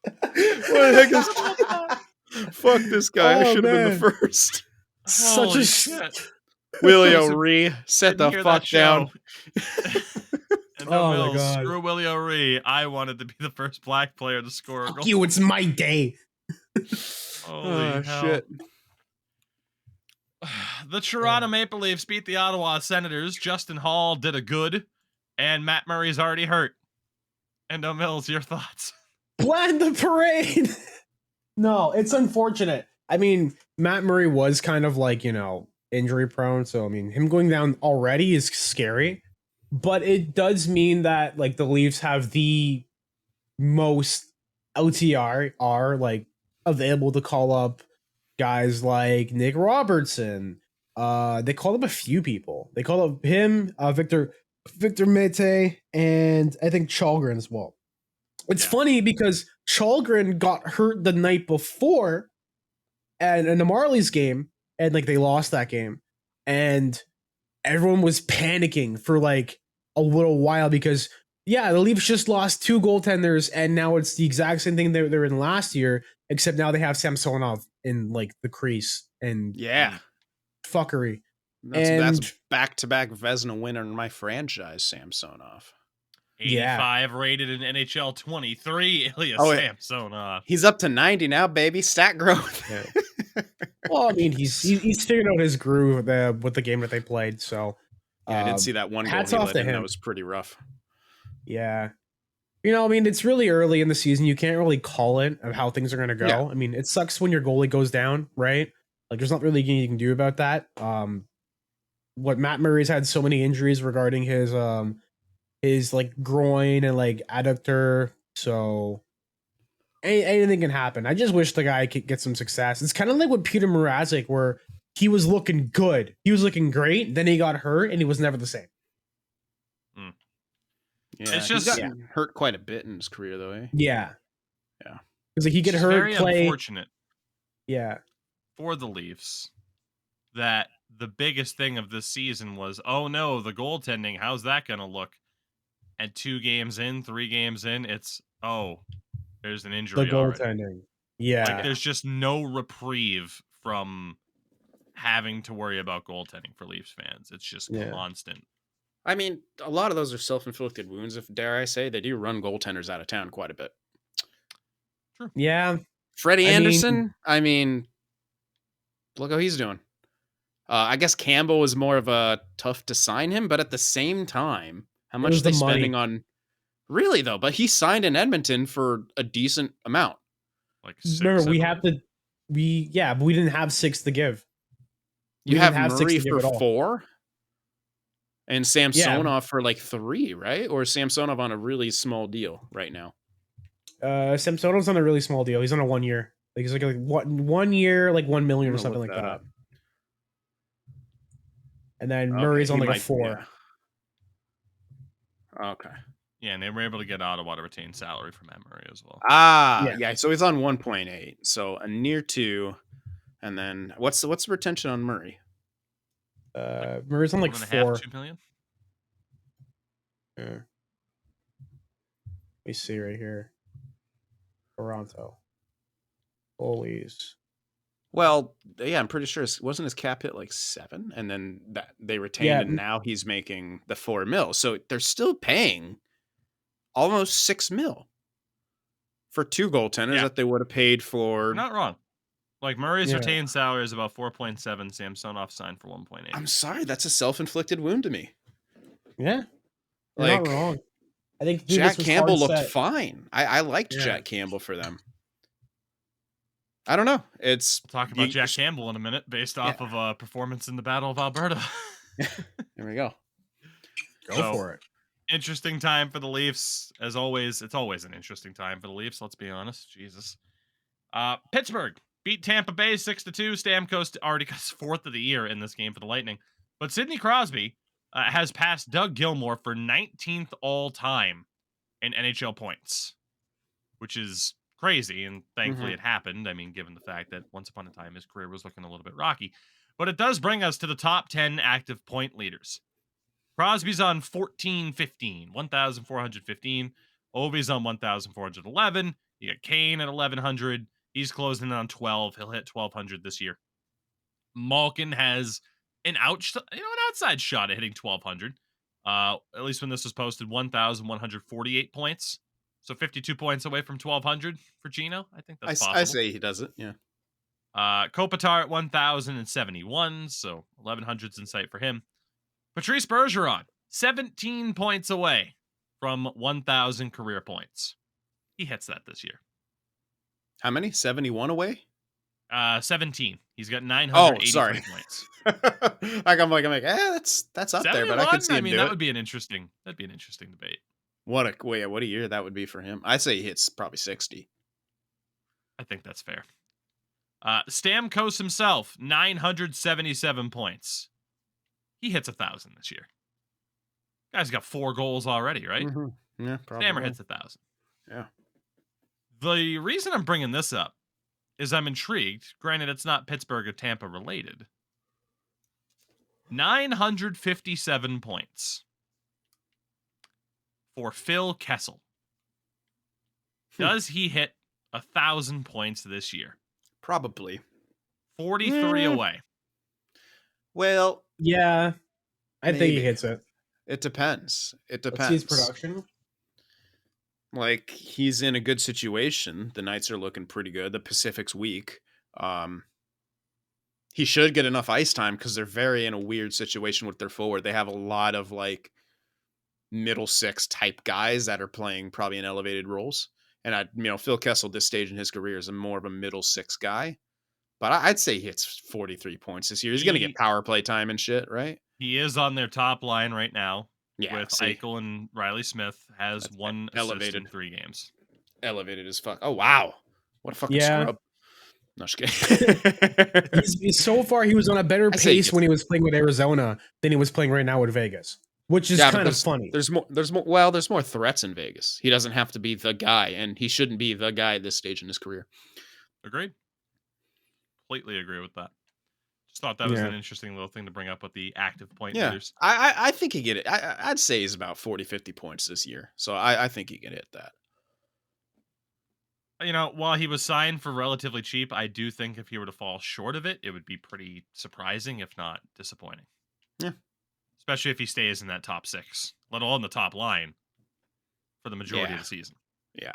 Speaker 3: What the heck is? Fuck this guy. I should have been the first.
Speaker 1: Such a shit.
Speaker 3: Willie O'Ree, set the fuck down.
Speaker 2: Oh my God. Screw Willie O'Ree. I wanted to be the first black player to score a goal.
Speaker 1: You, it's my day.
Speaker 2: Holy hell. Shit. The Toronto Maple Leafs beat the Ottawa Senators. Justin Hall did a good, and Matt Murray's already hurt. Endo Mills, your thoughts?
Speaker 1: Plan the parade. No, it's unfortunate. I mean, Matt Murray was kind of injury prone, so I mean, him going down already is scary. But it does mean that the Leafs have the most LTR available to call up guys like Nick Robertson. They called up a few people. They called up him, Victor Mete, and I think Chalgren as well. It's funny because Chalgren got hurt the night before and in the Marlies game, and they lost that game, and everyone was panicking for a little while because the Leafs just lost 2 goaltenders, and now it's the exact same thing they were in last year, except now they have Samsonov in the crease and fuckery.
Speaker 3: That's back-to-back Vezina winner in my franchise, Samsonov.
Speaker 2: 85 rated in NHL 23, Ilya Samsonov.
Speaker 3: He's up to 90 now, baby. Stat growth.
Speaker 1: Well, I mean, he's figured out his groove with the game that they played. So
Speaker 3: I did see that one goal he let in. That was pretty rough.
Speaker 1: Yeah. I mean, it's really early in the season. You can't really call it of how things are going to go. Yeah. I mean, it sucks when your goalie goes down, right? There's not really anything you can do about that. What Matt Murray's had so many injuries regarding his groin and adductor. So anything can happen. I just wish the guy could get some success. It's kind of like with Peter Mrazek, where he was looking good. He was looking great. Then he got hurt and he was never the same.
Speaker 3: Yeah, it's just hurt quite a bit in his career, though. Eh?
Speaker 1: Yeah, because he get hurt.
Speaker 2: Very unfortunate.
Speaker 1: Yeah,
Speaker 2: for the Leafs, that the biggest thing of this season was, oh no, the goaltending. How's that going to look? And 2 games in, 3 games in, it's there's an injury.
Speaker 1: The goaltending. Already. Yeah,
Speaker 2: there's just no reprieve from having to worry about goaltending for Leafs fans. It's just constant.
Speaker 3: I mean, a lot of those are self-inflicted wounds, if dare I say. They do run goaltenders out of town quite a bit.
Speaker 2: True.
Speaker 1: Yeah.
Speaker 3: Freddie Anderson, look how he's doing. I guess Campbell was more of a tough to sign him, but at the same time, how much are they spending on? Really though, but he signed in Edmonton for a decent amount.
Speaker 2: Like 6,
Speaker 1: remember, but we didn't have 6 to give.
Speaker 3: You have Murray for 4 and Samsonov for like 3, right? Or is Samsonov on a really small deal right now?
Speaker 1: Samsonov's on a really small deal. He's on a 1 year. Like he's like 1 year, like 1 million or something like that. And then Murray's on like a 4.
Speaker 3: Yeah. Okay.
Speaker 2: Yeah, and they were able to get Ottawa to retain salary from Murray as well.
Speaker 3: Yeah. So he's on 1.8. So a near 2. And then what's the retention on Murray?
Speaker 1: Murray's on like 4.
Speaker 2: 2 million.
Speaker 1: Yeah. Let me see right here. Toronto. Goalies.
Speaker 3: Well, yeah, I'm pretty sure wasn't his cap hit like 7, and then that they retained, and now he's making the 4 mil. So they're still paying almost 6 mil for 2 goaltenders that they would have paid for.
Speaker 2: You're not wrong. Like Murray's retained salary is about 4.7. Samsonov signed for 1.8.
Speaker 3: I'm sorry, that's a self-inflicted wound to me.
Speaker 1: Yeah, you're not wrong. I think
Speaker 3: Jack Campbell looked fine. I liked Jack Campbell for them. I don't know. We'll
Speaker 2: talk about Jack Campbell in a minute, based off of a performance in the Battle of Alberta.
Speaker 3: There we go.
Speaker 1: Go for it.
Speaker 2: Interesting time for the Leafs, as always. It's always an interesting time for the Leafs. Let's be honest. Jesus. Pittsburgh beat Tampa Bay 6-2. Stamkos already got his 4th of the year in this game for the Lightning, but Sidney Crosby has passed Doug Gilmour for 19th all time in NHL points, which is crazy, and thankfully it happened. I mean, given the fact that once upon a time his career was looking a little bit rocky, but it does bring us to the top 10 active point leaders. Crosby's on 1,415. Ovi's on 1,411. You got Kane at 1,100. He's closing in on 12. He'll hit 1,200 this year. Malkin has an outside shot at hitting 1,200. At least when this was posted, 1,148 points. So 52 points away from 1,200 for Gino. I think that's possible.
Speaker 3: I say he does it, yeah.
Speaker 2: Kopitar at 1,071, so 1,100's in sight for him. Patrice Bergeron, 17 points away from 1,000 career points. He hits that this year.
Speaker 3: How many? 71 away?
Speaker 2: 17. He's got 983 points.
Speaker 3: I'm like, that's up there, but I could see him do
Speaker 2: that would be an interesting debate.
Speaker 3: What a year that would be for him. I'd say he hits probably 60.
Speaker 2: I think that's fair. Stamkos himself, 977 points. He hits 1,000 this year. Guy's got 4 goals already, right?
Speaker 3: Mm-hmm. Yeah, probably.
Speaker 2: Stammer hits 1,000.
Speaker 3: Yeah.
Speaker 2: The reason I'm bringing this up is I'm intrigued. Granted, it's not Pittsburgh or Tampa related. 957 points for Phil Kessel. Does he hit 1,000 points this year?
Speaker 3: Probably.
Speaker 2: 43 away.
Speaker 3: Well,
Speaker 1: yeah, I think he hits it.
Speaker 3: It depends.
Speaker 1: Let's see his production.
Speaker 3: Like, he's in a good situation. The Knights are looking pretty good. The Pacific's weak. He should get enough ice time because they're very in a weird situation with their forward. They have a lot of like middle 6 type guys that are playing probably in elevated roles. And Phil Kessel, this stage in his career, is more of a middle 6 guy. But I'd say he hits 43 points this year. He's going to get power play time and shit, right?
Speaker 2: He is on their top line right now.
Speaker 3: Yeah,
Speaker 2: with Eichel and Riley Smith. Has that's 1 assist in 3 games.
Speaker 3: Elevated as fuck. Oh, wow. What a fucking scrub. No, just kidding.
Speaker 1: So far, he was on a better pace when he was playing with Arizona than he was playing right now with Vegas, which is kind of funny.
Speaker 3: There's more threats in Vegas. He doesn't have to be the guy, and he shouldn't be the guy at this stage in his career.
Speaker 2: Agreed. Completely agree with that. Just thought that was an interesting little thing to bring up with the active point leaders.
Speaker 3: I think he get it. I'd say he's about 40, 50 points this year. So I think he can hit that.
Speaker 2: While he was signed for relatively cheap, I do think if he were to fall short of it, it would be pretty surprising, if not disappointing.
Speaker 3: Yeah.
Speaker 2: Especially if he stays in that top 6, let alone the top line for the majority of the season.
Speaker 3: Yeah.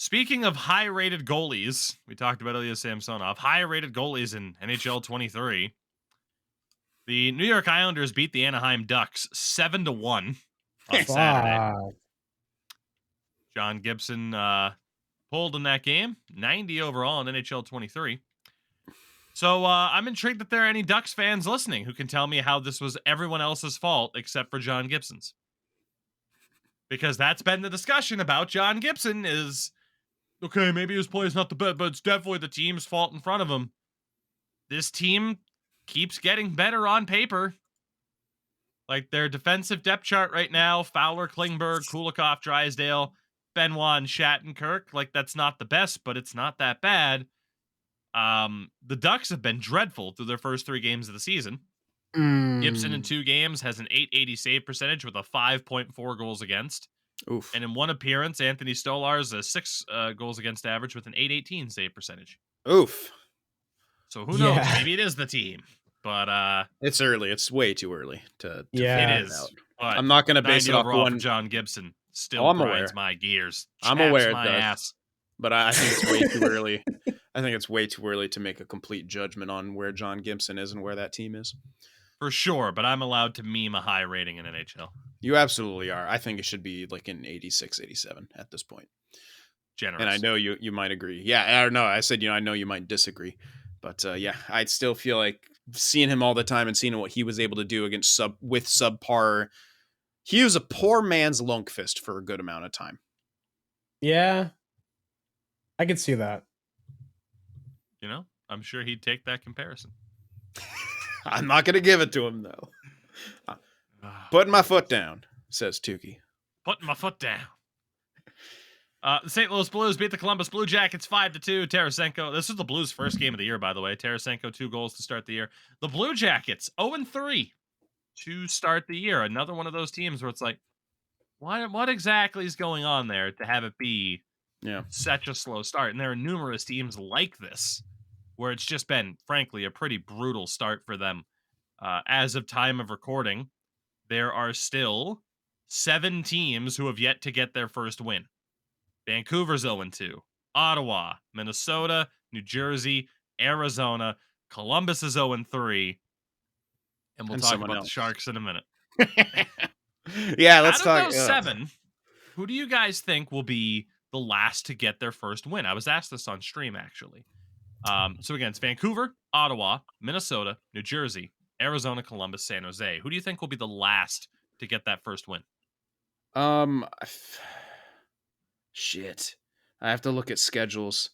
Speaker 2: Speaking of high-rated goalies, we talked about Ilya Samsonov. High-rated goalies in NHL 23. The New York Islanders beat the Anaheim Ducks 7-1 on Saturday. John Gibson pulled in that game, 90 overall in NHL 23. So I'm intrigued that there are any Ducks fans listening who can tell me how this was everyone else's fault except for John Gibson's. Because that's been the discussion about John Gibson is, okay, maybe his play is not the best, but it's definitely the team's fault in front of him. This team keeps getting better on paper. Like their defensive depth chart right now, Fowler, Klingberg, Kulikov, Drysdale, Benoit, and Shattenkirk. Like that's not the best, but it's not that bad. The Ducks have been dreadful through their first 3 games of the season. Gibson in 2 games has an .880 save percentage with a 5.4 goals against.
Speaker 3: Oof.
Speaker 2: And in 1 appearance, Anthony Stolarz a 6 goals against average with an .818 save percentage.
Speaker 3: Oof.
Speaker 2: So who knows? Maybe it is the team. But
Speaker 3: it's early. It's way too early to
Speaker 2: it is. But
Speaker 3: I'm not going to base it off one.
Speaker 2: John Gibson still grinds my gears.
Speaker 3: I'm aware
Speaker 2: my ass.
Speaker 3: But I think it's way too early. I think it's way too early to make a complete judgment on where John Gibson is and where that team is.
Speaker 2: For sure, but I'm allowed to meme a high rating in NHL.
Speaker 3: You absolutely are. I think it should be like an 86, 87 at this point.
Speaker 2: Generous.
Speaker 3: And I know you might agree. Yeah, I don't know. I said, I know you might disagree. But yeah, I'd still feel like seeing him all the time and seeing what he was able to do against subpar. He was a poor man's Lundqvist for a good amount of time.
Speaker 1: Yeah. I could see that.
Speaker 2: I'm sure he'd take that comparison.
Speaker 3: I'm not going to give it to him, though. Putting my foot down, says Tougie.
Speaker 2: Putting my foot down. The St. Louis Blues beat the Columbus Blue Jackets 5-2. Tarasenko. This is the Blues' first game of the year, by the way. Tarasenko, 2 goals to start the year. The Blue Jackets, 0-3 to start the year. Another one of those teams where it's like, what exactly is going on there to have it be such a slow start? And there are numerous teams like this where it's just been, frankly, a pretty brutal start for them. As of time of recording, there are still 7 teams who have yet to get their first win. Vancouver's 0-2. Ottawa, Minnesota, New Jersey, Arizona. Columbus is 0-3. And we'll talk about the Sharks in a minute.
Speaker 3: Yeah, let's talk.
Speaker 2: Out of those 7, who do you guys think will be the last to get their first win? I was asked this on stream, actually. So again, it's Vancouver, Ottawa, Minnesota, New Jersey, Arizona, Columbus, San Jose. Who do you think will be the last to get that first win?
Speaker 3: Shit. I have to look at schedules.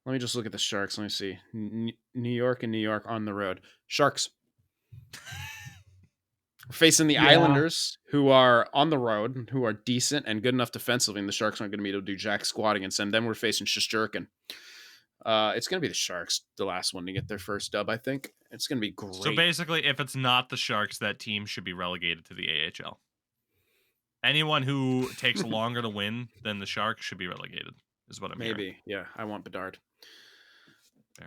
Speaker 3: Let me just look at the Sharks. Let me see. New York and New York on the road. Sharks. Facing the Islanders, who are on the road, who are decent and good enough defensively, and the Sharks aren't going to be able to do jack squat against them. Then we're facing Shesterkin. It's going to be the Sharks, the last one to get their first dub, I think. It's going to be great.
Speaker 2: So basically, if it's not the Sharks, that team should be relegated to the AHL. Anyone who takes longer to win than the Sharks should be relegated, is what I'm hearing.
Speaker 3: Maybe, yeah. I want Bedard.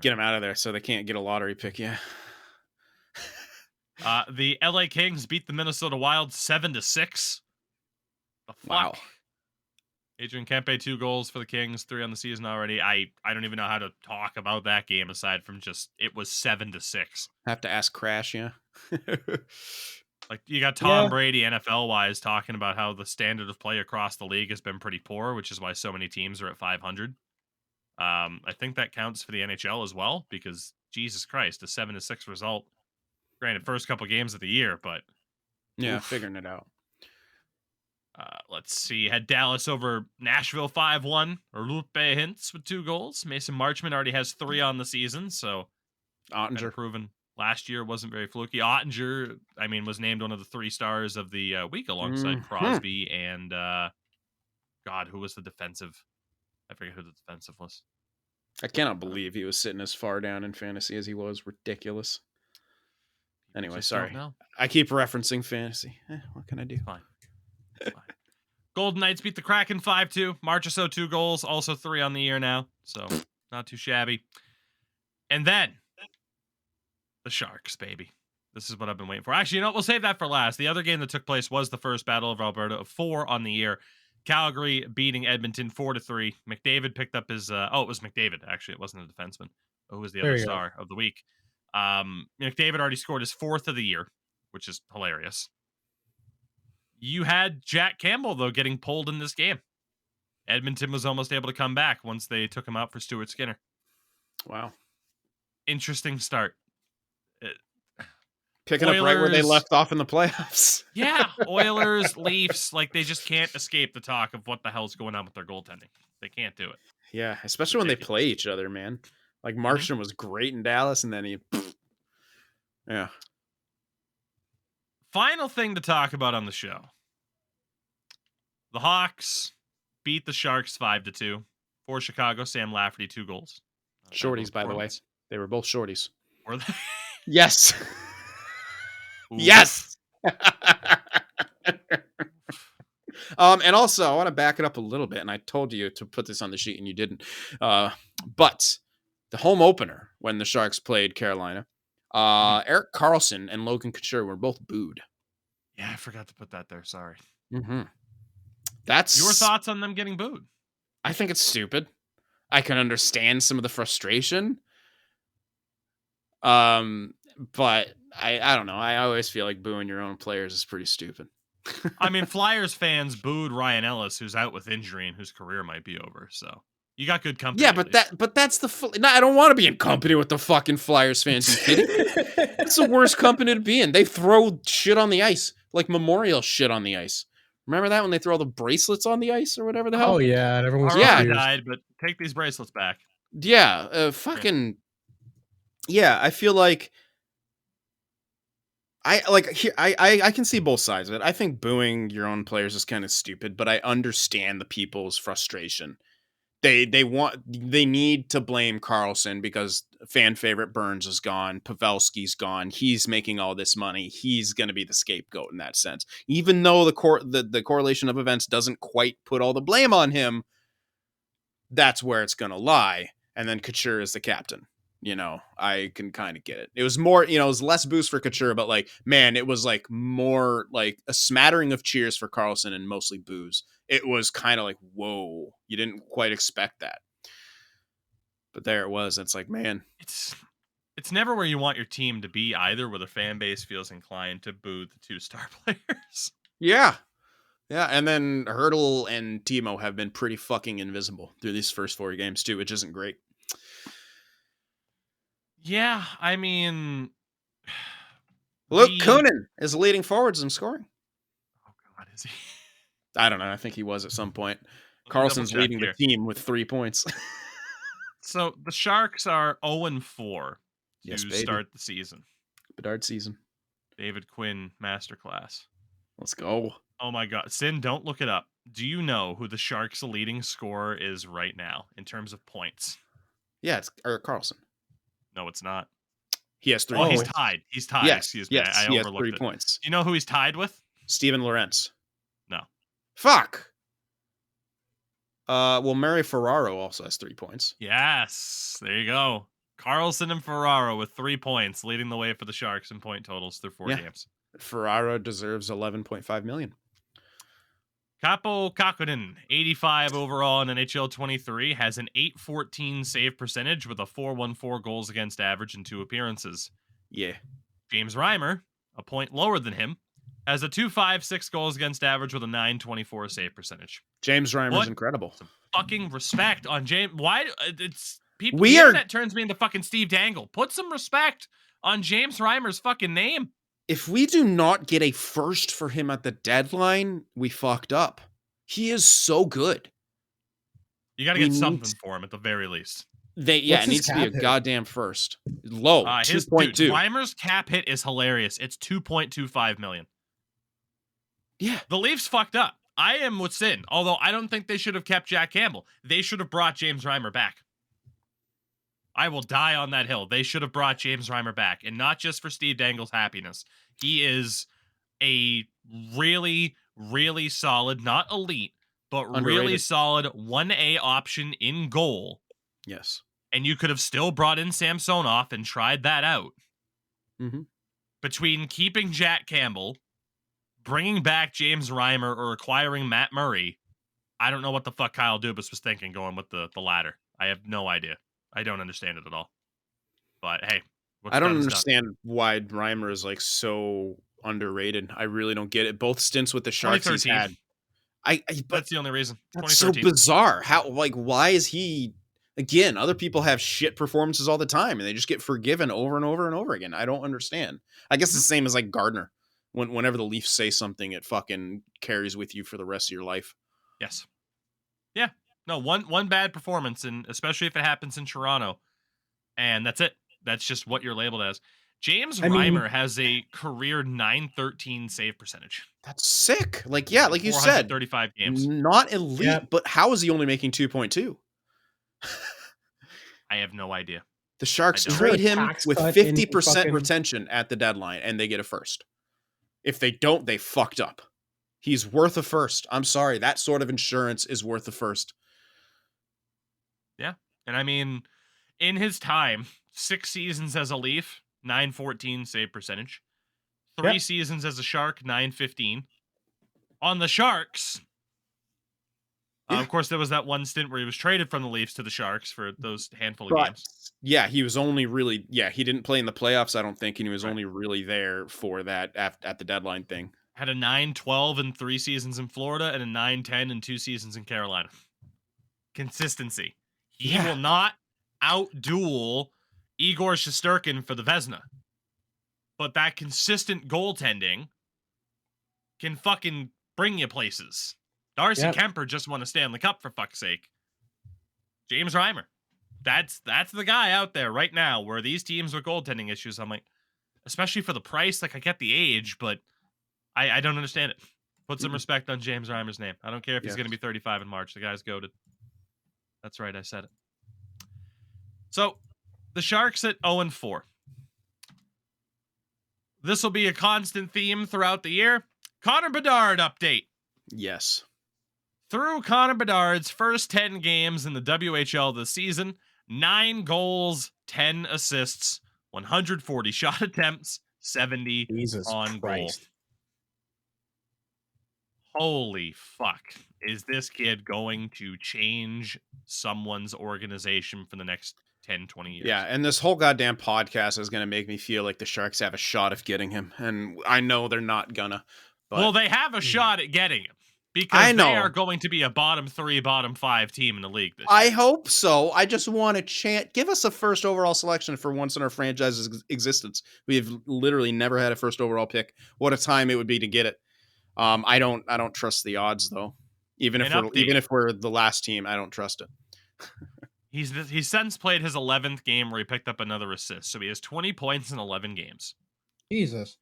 Speaker 3: Get him out of there so they can't get a lottery pick, yeah.
Speaker 2: The LA Kings beat the Minnesota Wild 7-6. The fuck?
Speaker 3: Wow.
Speaker 2: Adrian Kempe, 2 goals for the Kings, 3 on the season already. I don't even know how to talk about that game aside from just it was 7-6.
Speaker 3: Have to ask Crash, yeah.
Speaker 2: Like you got Tom Brady NFL wise talking about how the standard of play across the league has been pretty poor, which is why so many teams are at 500. I think that counts for the NHL as well because Jesus Christ, a 7-6 result. Granted, first couple games of the year, but
Speaker 3: figuring it out.
Speaker 2: Let's see. Had Dallas over Nashville 5-1. Rupe Hintz with 2 goals. Mason Marchment already has 3 on the season, so
Speaker 3: Ottinger
Speaker 2: proven last year wasn't very fluky. Ottinger, was named one of the 3 stars of the week alongside Crosby and God, who was the defensive? I forget who the defensive was.
Speaker 3: I cannot believe he was sitting as far down in fantasy as he was. Ridiculous. Anyway, sorry. I keep referencing fantasy. What can I do?
Speaker 2: Fine. Golden Knights beat the Kraken 5-2. Marchessault 2 goals, also 3 on the year now, so not too shabby. And then the Sharks, baby. This is what I've been waiting for. Actually, we'll save that for last. The other game that took place was the first Battle of Alberta of 4 on the year. Calgary beating Edmonton 4-3. McDavid picked up his. It was McDavid actually. It wasn't a defenseman. Who was the other star of the week? McDavid already scored his 4th of the year, which is hilarious. You had Jack Campbell though getting pulled in this game. Edmonton was almost able to come back once they took him out for Stuart Skinner.
Speaker 3: Wow.
Speaker 2: Interesting start.
Speaker 3: Picking up right where they left off in the playoffs.
Speaker 2: Yeah, Oilers, Leafs, like they just can't escape the talk of what the hell's going on with their goaltending. They can't do it.
Speaker 3: Yeah, especially when they play each other, man. Like Markstrom was great in Dallas, and then he... Yeah.
Speaker 2: Final thing to talk about on the show. The Hawks beat the Sharks 5-2. For Chicago, Sam Lafferty, 2 goals.
Speaker 3: Shorties, by the way. They were both shorties.
Speaker 2: Were they?
Speaker 3: Yes. Yes. And also, I want to back it up a little bit, and I told you to put this on the sheet, and you didn't. But the home opener, when the Sharks played Carolina, Erik Karlsson and Logan Couture were both booed.
Speaker 2: Yeah, I forgot to put that there. Sorry.
Speaker 3: Mm-hmm. That's
Speaker 2: your thoughts on them getting booed?
Speaker 3: I think it's stupid. I can understand some of the frustration. But I don't know. I always feel like booing your own players is pretty stupid.
Speaker 2: I mean, Flyers fans booed Ryan Ellis, who's out with injury and whose career might be over. So you got good company.
Speaker 3: Yeah, but that's the. I don't want to be in company with the fucking Flyers fans. You kidding? It's the worst company to be in. They throw shit on the ice, like memorial shit on the ice. Remember that when they throw all the bracelets on the ice or whatever the hell?
Speaker 1: Oh yeah, and everyone's
Speaker 2: died, but take these bracelets back.
Speaker 3: Yeah, fucking. Yeah, I feel like. I can see both sides of it. I think booing your own players is kind of stupid, but I understand the people's frustration. They need to blame Karlsson because fan favorite Burns is gone, Pavelski's gone. He's making all this money. He's going to be the scapegoat in that sense. Even though the correlation of events doesn't quite put all the blame on him, that's where it's going to lie. And then Couture is the captain. You know, I can kind of get it. It was more, it was less boost for Couture, but like, man, it was like more like a smattering of cheers for Karlsson and mostly boos. It was kind of like, whoa, you didn't quite expect that. But there it was. It's like, man,
Speaker 2: it's never where you want your team to be either, where the fan base feels inclined to boo the 2-star players.
Speaker 3: Yeah. Yeah. And then Hurdle and Timo have been pretty fucking invisible through these first 4 games too, which isn't great.
Speaker 2: Yeah, I mean,
Speaker 3: Luke Kunin is leading forwards in scoring.
Speaker 2: Oh God, is he?
Speaker 3: I don't know. I think he was at some point. Karlsson's leading the team with 3 points.
Speaker 2: So the Sharks are 0-4 to
Speaker 3: baby.
Speaker 2: Start the season.
Speaker 3: Bedard season.
Speaker 2: David Quinn masterclass.
Speaker 3: Let's go.
Speaker 2: Oh my God, Sin, don't look it up. Do you know who the Sharks' leading scorer is right now in terms of points?
Speaker 3: Yeah, it's Erik Karlsson.
Speaker 2: No, it's not.
Speaker 3: He has 3
Speaker 2: points.
Speaker 3: He's
Speaker 2: tied. He's tied.
Speaker 3: Yes,
Speaker 2: Excuse me.
Speaker 3: Yes,
Speaker 2: I
Speaker 3: he has
Speaker 2: overlooked
Speaker 3: 3
Speaker 2: it.
Speaker 3: points.
Speaker 2: You know who he's tied with?
Speaker 3: Steven Lorentz.
Speaker 2: No.
Speaker 3: Fuck. Well, Mary Ferraro also has 3 points.
Speaker 2: Yes. There you go. Karlsson and Ferraro with 3 points, leading the way for the Sharks in point totals through 4 games.
Speaker 3: Ferraro deserves $11.5 million.
Speaker 2: Kaapo Kähkönen, 85 overall in NHL 23, has an .814 save percentage with a .414 goals against average in 2 appearances.
Speaker 3: Yeah.
Speaker 2: James Reimer, a point lower than him, has a .256 goals against average with a .924 save percentage.
Speaker 3: James Reimer's incredible.
Speaker 2: Some fucking respect on James. Why? It's people. The internet turns me into fucking Steve Dangle. Put some respect on James Reimer's fucking name.
Speaker 3: If we do not get a first for him at the deadline, we fucked up. He is so good.
Speaker 2: You got to get something for him at the very least.
Speaker 3: It needs to be a goddamn first. Low, 2.2.
Speaker 2: Reimer's cap hit is hilarious. It's $2.25 million.
Speaker 3: Yeah.
Speaker 2: The Leafs fucked up. I am with Sin, although I don't think they should have kept Jack Campbell. They should have brought James Reimer back. I will die on that hill. They should have brought James Reimer back, and not just for Steve Dangle's happiness. He is a really, really solid, not elite, but
Speaker 3: underrated.
Speaker 2: Really solid 1A option in goal.
Speaker 3: Yes.
Speaker 2: And you could have still brought in Samsonov and tried that out.
Speaker 3: Mm-hmm.
Speaker 2: Between keeping Jack Campbell, bringing back James Reimer, or acquiring Matt Murray, I don't know what the fuck Kyle Dubas was thinking going with the latter. I have no idea. I don't understand it at all. But hey,
Speaker 3: I don't understand why Reimer is like so underrated. I really don't get it. Both stints with the Sharks he's had. But
Speaker 2: that's the only reason.
Speaker 3: That's so bizarre. How, like, why is he, again, other people have shit performances all the time and they just get forgiven over and over and over again. I don't understand. I guess it's the same as like Gardner. Whenever the Leafs say something, it fucking carries with you for the rest of your life.
Speaker 2: Yes. Yeah. No, one bad performance, and especially if it happens in Toronto, and that's it. That's just what you're labeled as. James Reimer has a career .913 save percentage.
Speaker 3: That's sick. Like, yeah, like you said,
Speaker 2: 35 games.
Speaker 3: Not elite, but how is he only making 2.2?
Speaker 2: I have no idea.
Speaker 3: The Sharks trade him with 50% retention at the deadline, and they get a first. If they don't, they fucked up. He's worth a first. I'm sorry. That sort of insurance is worth a first.
Speaker 2: Yeah. And I mean, in his time, 6 seasons as a Leaf, .914 save percentage. 3 seasons as a Shark, .915. On the Sharks, of course, there was that one stint where he was traded from the Leafs to the Sharks for those handful of games.
Speaker 3: Yeah, he was only really, he didn't play in the playoffs, I don't think, and he was only really there for that at the deadline thing.
Speaker 2: Had a 9-12 in 3 seasons in Florida and a 9-10 in 2 seasons in Carolina. Consistency. He will not outduel Igor Shesterkin for the Vezina. But that consistent goaltending can fucking bring you places. Darcy Kemper just won a Stanley Cup, for fuck's sake. James Reimer. That's the guy out there right now where these teams with goaltending issues, I'm like, especially for the price, like I get the age, but I don't understand it. Put some respect on James Reimer's name. I don't care if he's going to be 35 in March. The guy's goated. That's right, I said it. So, the Sharks at 0-4. This will be a constant theme throughout the year. Connor Bedard update.
Speaker 3: Yes.
Speaker 2: Through Connor Bedard's first 10 games in the WHL this season, 9 goals, 10 assists, 140 shot attempts, 70 on goal. Holy fuck. Is this kid going to change someone's organization for the next 10, 20 years?
Speaker 3: Yeah, and this whole goddamn podcast is going to make me feel like the Sharks have a shot of getting him. And I know they're not gonna. But...
Speaker 2: Well, they have a shot at getting him. Because they are going to be a bottom 3, bottom 5 team in the league this year.
Speaker 3: I hope so. I just want to give us a first overall selection for once in our franchise's existence. We have literally never had a first overall pick. What a time it would be to get it. I don't trust the odds though. Even if we're the last team, I don't trust it.
Speaker 2: He's since played his 11th game where he picked up another assist. So he has 20 points in 11 games.
Speaker 1: Jesus.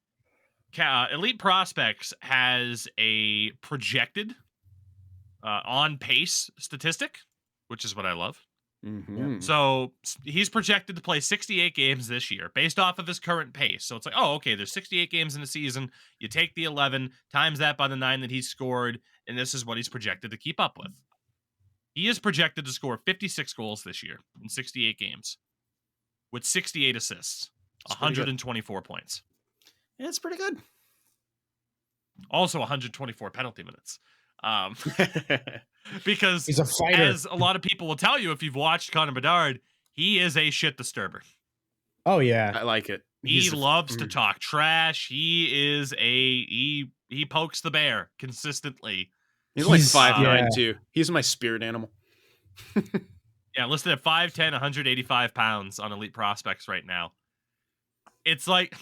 Speaker 2: Elite Prospects has a projected on pace statistic, which is what I love.
Speaker 3: Mm-hmm.
Speaker 2: So he's projected to play 68 games this year based off of his current pace. So it's like, oh, okay, there's 68 games in the season. You take the 11, times that by the 9 that he's scored, and this is what he's projected to keep up with. He is projected to score 56 goals this year in 68 games with 68 assists, 124 points.
Speaker 3: Yeah, it's pretty good.
Speaker 2: Also 124 penalty minutes. Because
Speaker 1: he's a fighter.
Speaker 2: As a lot of people will tell you, if you've watched Connor Bedard, he is a shit disturber.
Speaker 1: Oh, yeah.
Speaker 3: I like it.
Speaker 2: He loves to talk trash. He is he pokes the bear consistently.
Speaker 3: He's like 5'9" too. He's my spirit animal.
Speaker 2: Yeah, listed at 5'10", 185 pounds on Elite Prospects right now. It's like...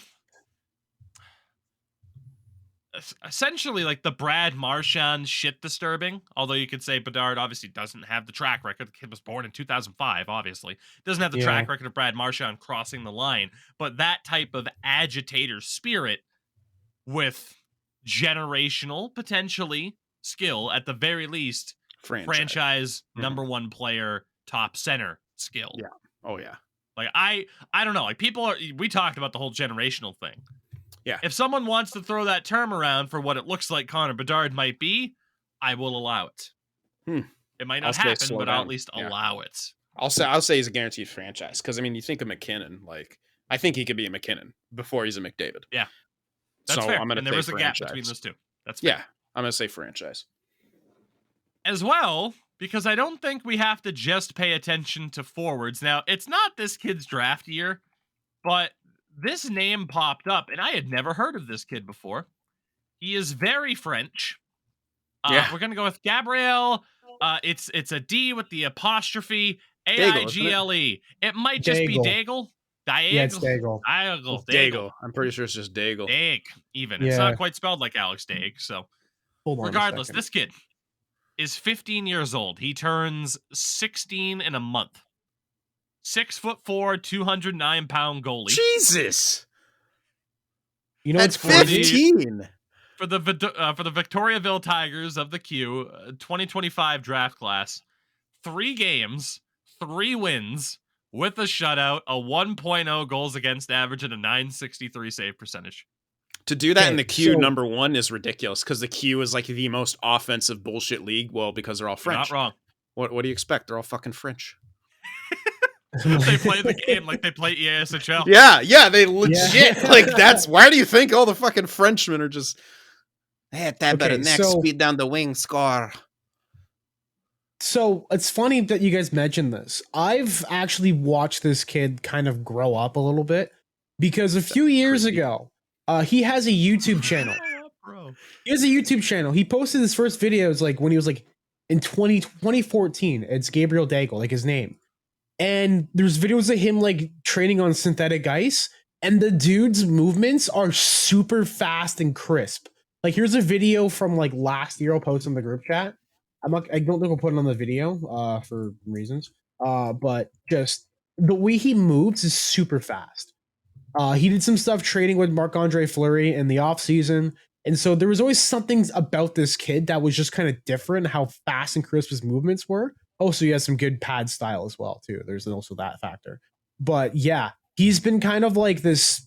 Speaker 2: essentially like the Brad Marchand shit disturbing, although you could say Bedard obviously doesn't have the track record. The kid was born in 2005, obviously. Doesn't have the track record of Brad Marchand crossing the line, but that type of agitator spirit with generational, potentially, skill, at the very least, franchise number 1 player, top center skill.
Speaker 3: Yeah. Oh, yeah.
Speaker 2: Like, I don't know. Like, we talked about the whole generational thing.
Speaker 3: Yeah.
Speaker 2: If someone wants to throw that term around for what it looks like Connor Bedard might be, I will allow it. It might not happen, but I'll at least allow it.
Speaker 3: I'll say he's a guaranteed franchise because I mean, you think of McKinnon, like I think he could be a McKinnon before he's a McDavid.
Speaker 2: Yeah, that's fair. And there was a gap between those two. That's fair.
Speaker 3: Yeah, I'm gonna say franchise.
Speaker 2: as well, because I don't think we have to just pay attention to forwards. Now, it's not this kid's draft year, but this name popped up, and I had never heard of this kid before. He is very French. We're going to go with Gabriel. It's a D with the apostrophe. Aigle. It might just be Daigle.
Speaker 1: Yeah, it's Daigle.
Speaker 3: Daigle. I'm pretty sure it's just Daigle.
Speaker 2: Daig, even. It's not quite spelled like Alex Daig. So, regardless, this kid is 15 years old. He turns 16 in a month. 6'4", 209-pound goalie.
Speaker 3: Jesus.
Speaker 1: You know,
Speaker 3: that's 15.
Speaker 2: For the Victoriaville Tigers of the Q 2025 draft class, 3 games, 3 wins with a shutout, a 1.0 goals against average, and a 963 save percentage.
Speaker 3: To do that in the Q number 1 is ridiculous because the Q is like the most offensive bullshit league. Well, because they're all French.
Speaker 2: Not wrong.
Speaker 3: What do you expect? They're all fucking French.
Speaker 2: They play the game like they play EASHL.
Speaker 3: Yeah, they legit like that's why do you think all the fucking Frenchmen are just speed down the wing, score.
Speaker 1: So it's funny that you guys mentioned this. I've actually watched this kid kind of grow up a little bit because a few years ago, he has a YouTube channel. He has a YouTube channel. He posted his first videos like when he was like in 2014. It's Gabriel Daigle, like his name. And there's videos of him like training on synthetic ice, and the dude's movements are super fast and crisp. Like here's a video from like last year. I'll post in the group chat. I don't think we'll put it on the video for reasons. But just the way he moves is super fast. He did some stuff training with Marc-Andre Fleury in the off season, and so there was always something about this kid that was just kind of different. How fast and crisp his movements were. Also, he has some good pad style as well, too. There's also that factor. But yeah, he's been kind of like this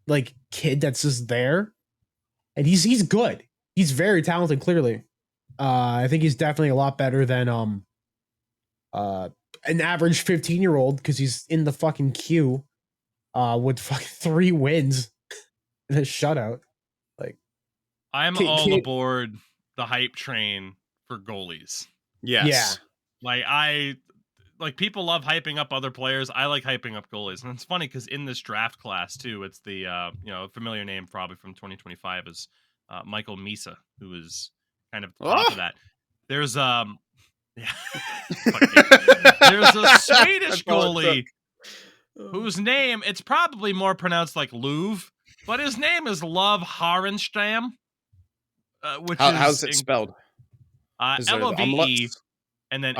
Speaker 1: like kid that's just there. And he's good. He's very talented, clearly. I think he's definitely a lot better than an average 15-year-old because he's in the fucking queue with fucking 3 wins and a shutout. Like
Speaker 2: I'm all aboard the hype train for goalies.
Speaker 3: Yes.
Speaker 1: Yeah.
Speaker 2: Like people love hyping up other players. I like hyping up goalies, and it's funny because in this draft class too, it's the familiar name probably from 2025 is Michael Misa, who is kind of top of that. There's there's a Swedish goalie whose name it's probably more pronounced like Louvre, but his name is Love Harenstam,
Speaker 3: how's it spelled?
Speaker 2: LOVE. And then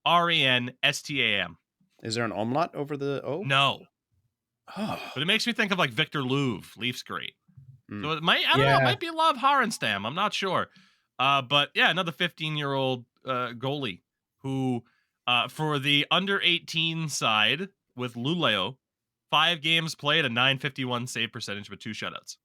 Speaker 2: HARENSTAM.
Speaker 3: Is there an umlaut over the O?
Speaker 2: No.
Speaker 3: Oh.
Speaker 2: But it makes me think of like Victor Louvre, Leafs great. So it might, I don't know, it might be Love Harenstam. I'm not sure. But yeah, another 15-year-old goalie who, for the under 18 side with Luleå, 5 games played, a 951 save percentage with 2 shutouts.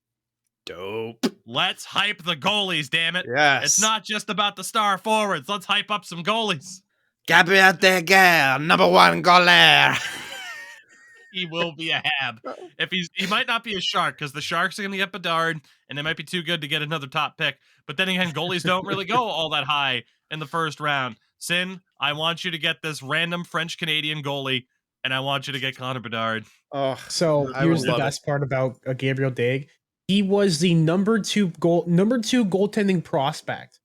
Speaker 3: Dope.
Speaker 2: Let's hype the goalies, damn it.
Speaker 3: Yes.
Speaker 2: It's not just about the star forwards. Let's hype up some goalies.
Speaker 3: Gabriel Daigle, number 1 goalie.
Speaker 2: He will be a hab. He might not be a Shark because the Sharks are going to get Bedard and they might be too good to get another top pick. But then again, goalies don't really go all that high in the first round. Sin, I want you to get this random French-Canadian goalie and I want you to get Connor Bedard.
Speaker 1: Oh, so here's the best part about Gabriel Daig. He was the number 2 goaltending prospect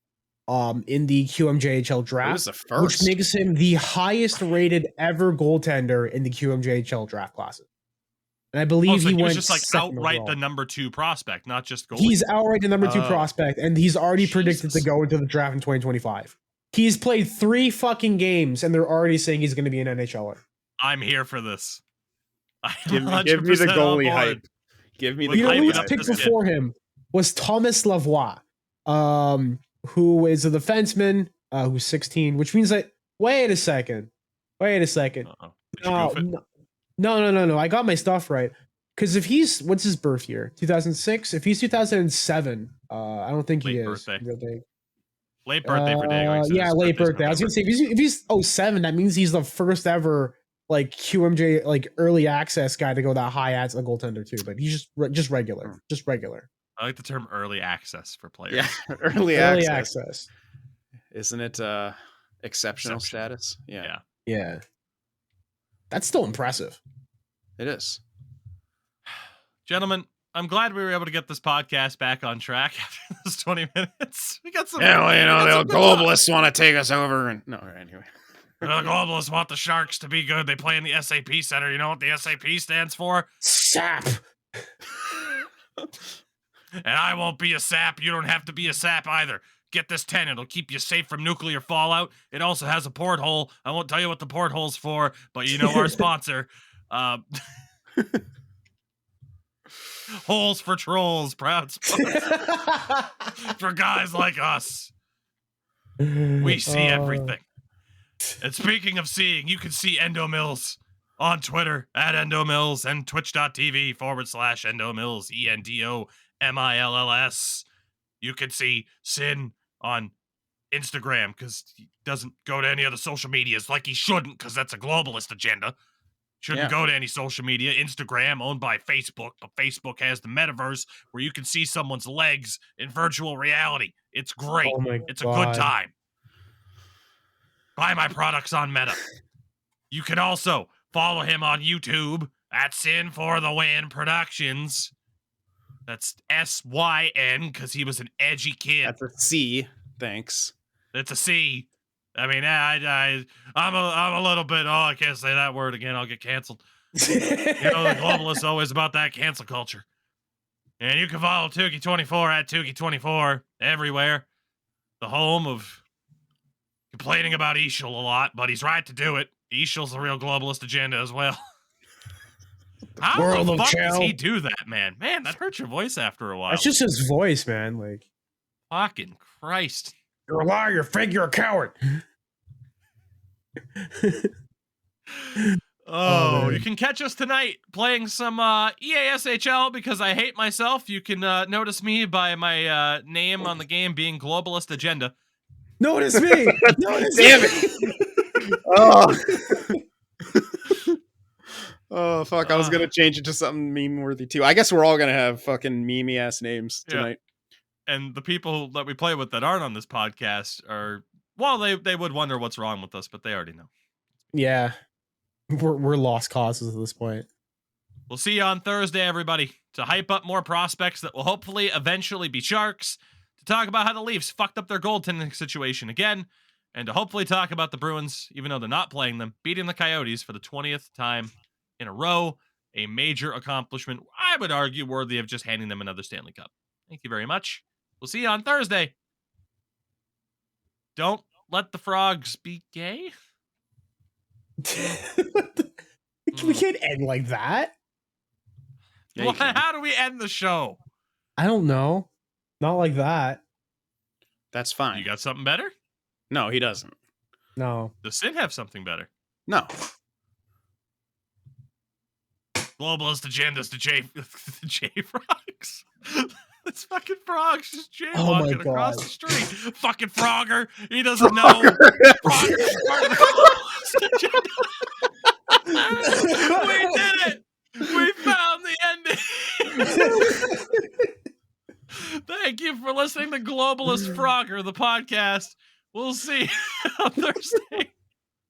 Speaker 1: in the QMJHL draft, which makes him the highest rated ever goaltender in the QMJHL draft classes. And I believe he was just like
Speaker 2: outright the number 2 prospect, not just goalie.
Speaker 1: He's outright the number 2 prospect, and he's already predicted to go into the draft in 2025. He's played 3 fucking games, and they're already saying he's going to be an NHLer.
Speaker 2: I'm here for this.
Speaker 3: Give me the goalie hype. Give me the
Speaker 1: goalie hype. Picked before him was Thomas Lavoie, who is a defenseman who's 16, which means that wait a second. No. I got my stuff right. Because if he's what's his birth year? 2006. If he's 2007, I don't think he is.
Speaker 2: Late birthday for Daigle.
Speaker 1: Yeah, late birthday. I was gonna say if he's 07, that means he's the first ever like QMJ like early access guy to go that high as a goaltender too. But he's just regular.
Speaker 2: I like the term early access for players.
Speaker 3: Yeah, early access. Isn't it exceptional status?
Speaker 1: Yeah. That's still impressive.
Speaker 3: It is.
Speaker 2: Gentlemen, I'm glad we were able to get this podcast back on track after this 20 minutes. We got some.
Speaker 3: Yeah, well, the globalists want to take us over. And no, anyway.
Speaker 2: The globalists want the Sharks to be good. They play in the SAP Center. You know what the SAP stands for?
Speaker 1: SAP.
Speaker 2: And I won't be a sap. You don't have to be a sap either. Get this 10. It'll keep you safe from nuclear fallout. It also has a porthole. I won't tell you what the porthole's for, but you know our sponsor. Holes for Trolls, proud sponsor. For guys like us. We see everything. And speaking of seeing, you can see Endomills on Twitter at Endomills and twitch.tv/Endomills, ENDOMILLS. You can see Sin on Instagram because he doesn't go to any other social medias like he shouldn't because that's a globalist agenda. Shouldn't go to any social media. Instagram, owned by Facebook, but Facebook has the metaverse where you can see someone's legs in virtual reality. It's great. It's a good time. Buy my products on Meta. You can also follow him on YouTube at Sin for the Win Productions. That's SYN because he was an edgy kid.
Speaker 3: That's a C. Thanks.
Speaker 2: It's a C. I mean, I'm a little bit. Oh, I can't say that word again. I'll get canceled. You know, the globalists always about that cancel culture. And you can follow Tougie24 at Tougie24 everywhere. The home of complaining about Ishel a lot, but he's right to do it. Ishel's the real globalist agenda as well. How the fuck does he do that, man? Man, that hurts your voice after a while.
Speaker 1: That's just his voice, man. Like,
Speaker 2: fucking Christ.
Speaker 1: You're a liar, you're fake, you're a coward.
Speaker 2: You can catch us tonight playing some EASHL because I hate myself. You can notice me by my name on the game being Globalist Agenda.
Speaker 1: Notice me! Notice
Speaker 3: Damn it! Oh, fuck. I was going to change it to something meme-worthy, too. I guess we're all going to have fucking meme-ass names tonight.
Speaker 2: And the people that we play with that aren't on this podcast are, well, they would wonder what's wrong with us, but they already know.
Speaker 1: Yeah. We're lost causes at this point.
Speaker 2: We'll see you on Thursday, everybody, to hype up more prospects that will hopefully eventually be Sharks, to talk about how the Leafs fucked up their goaltending situation again, and to hopefully talk about the Bruins, even though they're not playing them, beating the Coyotes for the 20th time in a row, a major accomplishment, I would argue, worthy of just handing them another Stanley Cup. Thank you very much. We'll see you on Thursday. Don't let the frogs be gay.
Speaker 1: We can't end like that.
Speaker 2: Yeah, how do we end the show?
Speaker 1: I don't know. Not like that.
Speaker 3: That's fine.
Speaker 2: You got something better?
Speaker 3: No, he doesn't.
Speaker 1: No.
Speaker 2: Does Sid have something better?
Speaker 3: No.
Speaker 2: Globalist agendas to J frogs. It's fucking frogs just jaywalking across the street. Fucking Frogger. He doesn't know. Frogger's part of the globalist agenda. We did it. We found the ending. Thank you for listening to Globalist Frogger, the podcast. We'll see you on Thursday.